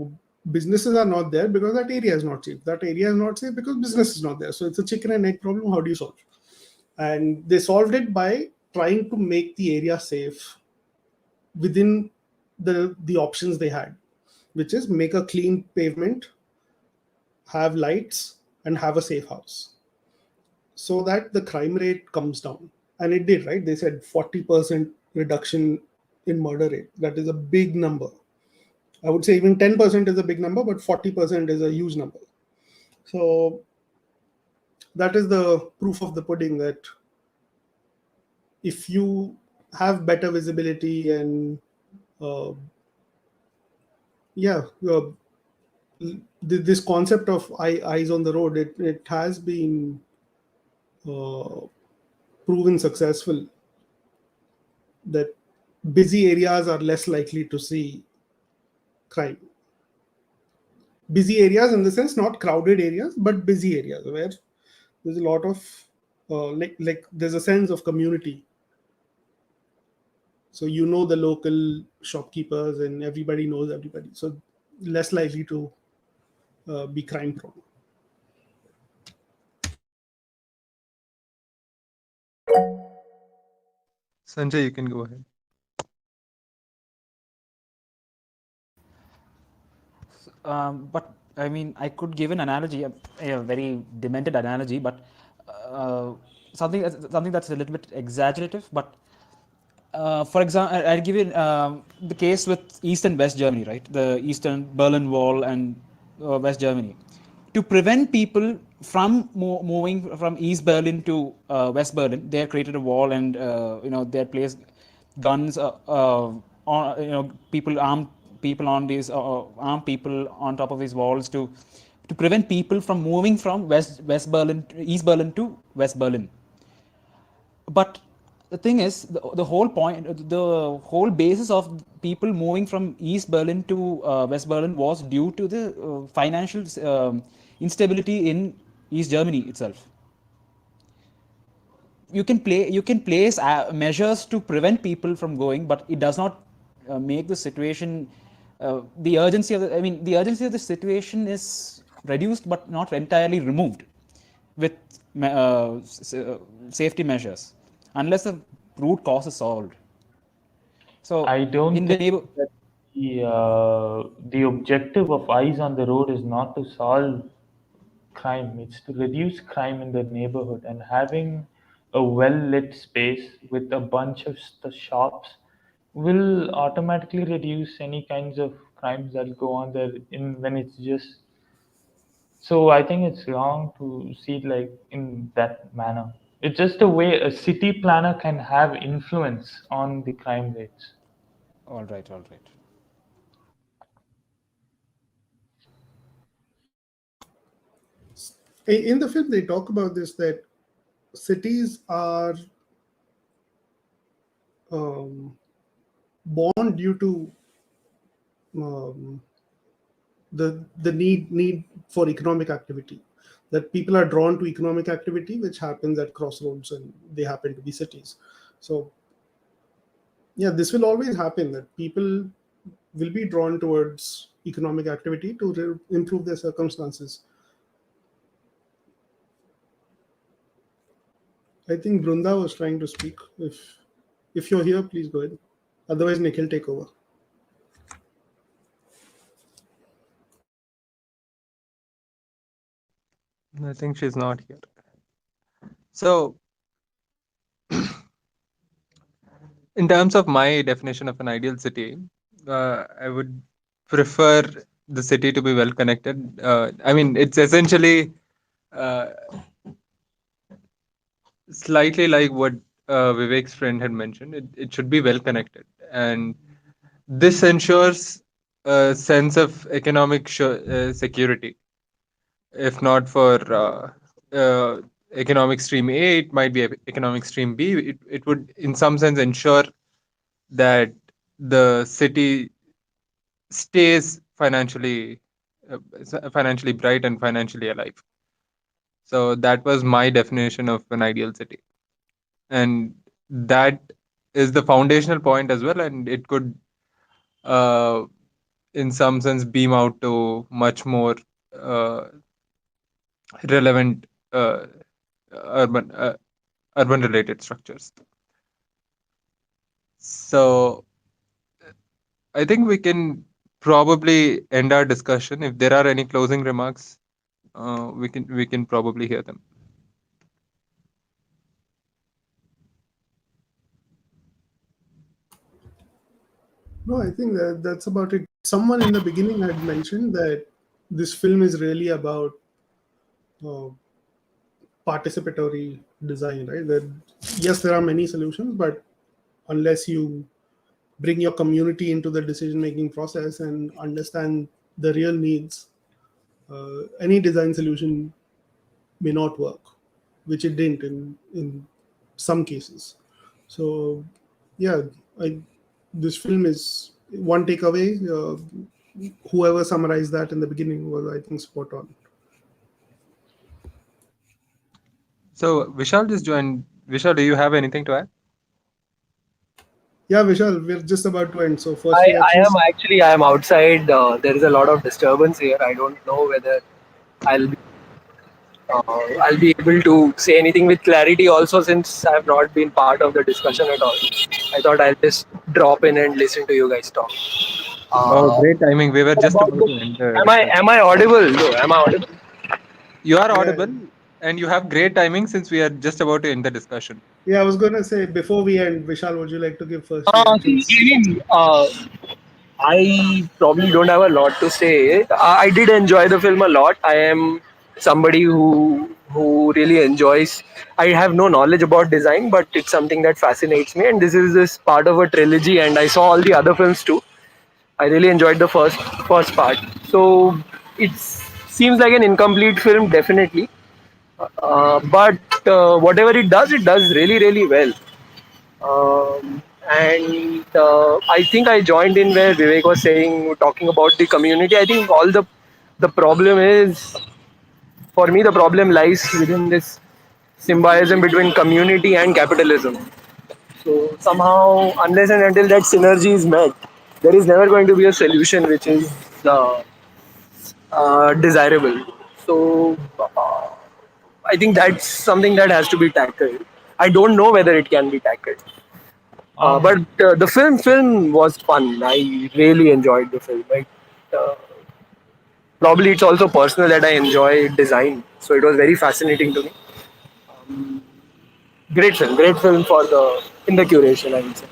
businesses are not there because that area is not safe. That area is not safe because business is not there. So it's a chicken and egg problem. How do you solve it? And they solved it by trying to make the area safe within the options they had, which is make a clean pavement, have lights, and have a safe house, so that the crime rate comes down. And it did, right? They said 40% reduction in murder rate. That is a big number. I would say even 10% is a big number, but 40% is a huge number. So that is the proof of the pudding, that if you have better visibility and uh, yeah, this concept of eyes on the road, it has been uh, proven successful, that busy areas are less likely to see crime. Busy areas in the sense, not crowded areas, but busy areas where there's a lot of like there's a sense of community. So you know the local shopkeepers and everybody knows everybody. So less likely to be crime prone. Sanjay, you can go ahead. But I mean, I could give an analogy, a very demented analogy, but something that's a little bit exaggerative. But for example, I'll give you the case with East and West Germany, right? The Eastern Berlin Wall and West Germany. To prevent people from moving from East Berlin to West Berlin, they have created a wall, and they have placed guns on, people, armed people on these armed people on top of these walls to prevent people from moving from West Berlin, East Berlin to West Berlin. But the thing is, the whole point, the whole basis of people moving from East Berlin to West Berlin was due to the financial instability in East Germany itself. You can place measures to prevent people from going, but it does not make the situation, the urgency of the urgency of the situation is reduced but not entirely removed with safety measures, unless the root cause is solved. So I don't in the think that the objective of eyes on the road is not to solve crime, it's to reduce crime in the neighborhood. And having a well lit space with a bunch of shops will automatically reduce any kinds of crimes that go on there in when it's just. So I think it's wrong to see it like in that manner. It's just a way a city planner can have influence on the crime rates. all right. In the film, they talk about this, that cities are born due to um, the need for economic activity, that people are drawn to economic activity which happens at crossroads, and they happen to be cities. So yeah, this will always happen, that people will be drawn towards economic activity to improve their circumstances. I think Brunda was trying to speak. If you're here, please go ahead. Otherwise, Nikhil, take over. I think she's not here. So, in terms of my definition of an ideal city, I would prefer the city to be well connected. I mean, it's essentially uh, slightly like what Vivek's friend had mentioned. It should be well connected, and this ensures a sense of economic security. If not for economic stream A, it might be economic stream B. It would, in some sense, ensure that the city stays financially bright and financially alive. So that was my definition of an ideal city, and that is the foundational point as well. And it could, uh, in some sense, beam out to much more uh, relevant urban urban related structures. So I think we can probably end our discussion. If there are any closing remarks, we can probably hear them. No, I think that that's about it. Someone in the beginning had mentioned that this film is really about uh, participatory design, right? That yes, there are many solutions, but unless you bring your community into the decision making process and understand the real needs, any design solution may not work, which it didn't in some cases. So yeah, I, this film is one takeaway. Whoever summarized that in the beginning was, I think, spot on. So Vishal just joined. Vishal, do you have anything to add? Yeah, Vishal, we're just about to end. So first I reactions. am actually I am outside. There is a lot of disturbance here. I don't know whether I'll be I'll be able to say anything with clarity. Also, since I have not been part of the discussion at all, I thought I'll just drop in and listen to you guys talk. Oh, Uh, great timing. We were what just about about the, to end the discussion. am I audible? No, am I audible? You are Yeah, audible, and you have great timing since we are just about to end the discussion. yeah. I was gonna say before we end, Vishal, would you like to give first See, reactions? I mean, I probably don't have a lot to say. I did enjoy the film a lot. I am somebody who really enjoys. I have no knowledge about design, but it's something that fascinates me. And this part of a trilogy, and I saw all the other films too. I really enjoyed the first part. So it seems like an incomplete film, definitely. But whatever it does really well. And I think I joined in where Vivek was saying, talking about the community. I think all the problem is, for me, the problem lies within this symbiosis between community and capitalism. So somehow, unless and until that synergy is met, there is never going to be a solution which is desirable. So I think that's something that has to be tackled. I don't know whether it can be tackled. But Um, the film was fun. I really enjoyed the film. Uh, Probably it's also personal that I enjoy design, so it was very fascinating to me. Great film for the in the curation, I would say.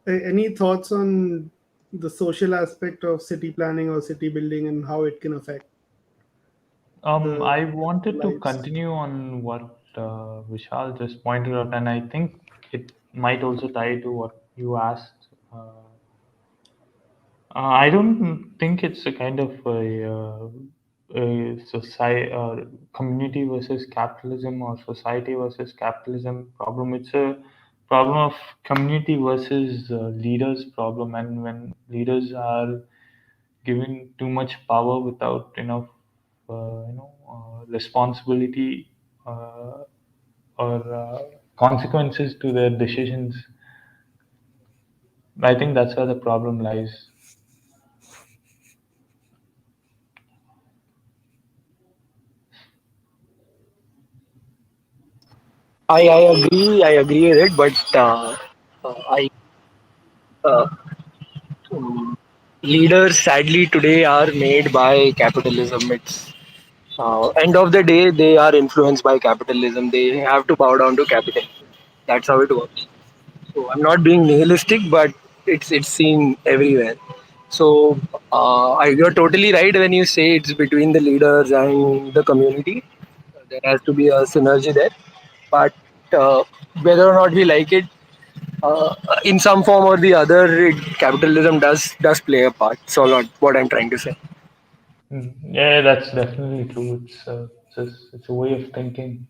Any thoughts on the social aspect of city planning or city building and how it can affect the I wanted to lives? continue on what Vishal just pointed out, and I think it might also tie to what you asked. I don't think it's a kind of a society, community versus capitalism or society versus capitalism problem. It's a problem of community versus leaders problem, and when leaders are given too much power without enough, responsibility uh, or consequences to their decisions, I think that's where the problem lies. I agree with it, but I uh, leaders sadly today are made by capitalism. End of the day, they are influenced by capitalism. They have to bow down to capital. That's how it works. So I'm not being nihilistic, but it's seen everywhere. So you're totally right when you say it's between the leaders and the community. There has to be a synergy there. But uh, whether or not we like it, in some form or the other, capitalism does play a part. So what I'm trying to say. Yeah, that's definitely true. It's a way of thinking.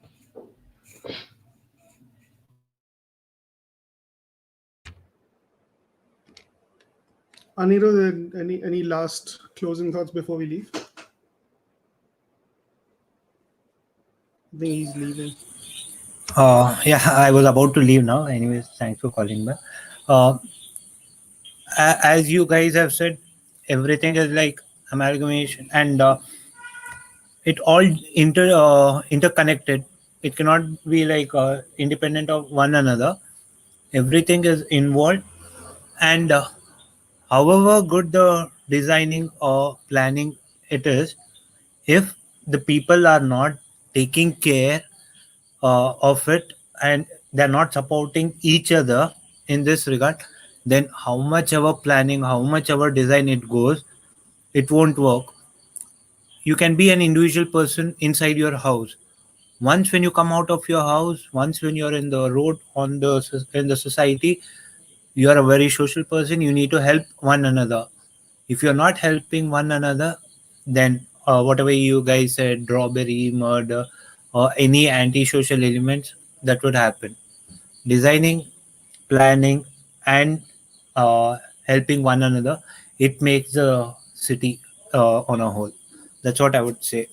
Anirudh, any last closing thoughts before we leave? I think he's leaving. Yeah, I was about to leave now. Anyways, thanks for calling back. Uh, as you guys have said, everything is like amalgamation, and it all interconnected. It cannot be like independent of one another. Everything is involved, and however good the designing or planning it is, if the people are not taking care of it and they're not supporting each other in this regard, then how much ever planning, how much ever design it goes, it won't work. You can be an individual person inside your house. Once when you come out of your house, once when you're in the road, on the in the society, you are a very social person. You need to help one another. If you're not helping one another, then whatever you guys said, robbery, murder, or any antisocial elements, that would happen. Designing, planning, and helping one another, it makes the city on a whole. That's what I would say.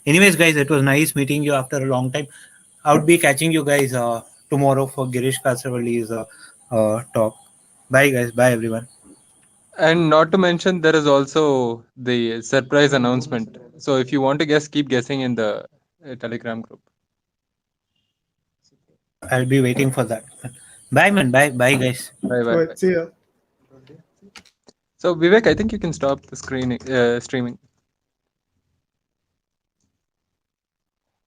Anyways, guys, it was nice meeting you after a long time. I would be catching you guys tomorrow for Girish Kasravali's talk. Bye, guys. Bye, everyone. And not to mention, there is also the surprise announcement. So if you want to guess, keep guessing in the Telegram group. I'll be waiting for that. Bye, man. Bye, bye, guys. Bye bye. Right, see ya. So Vivek, I think you can stop the screening streaming.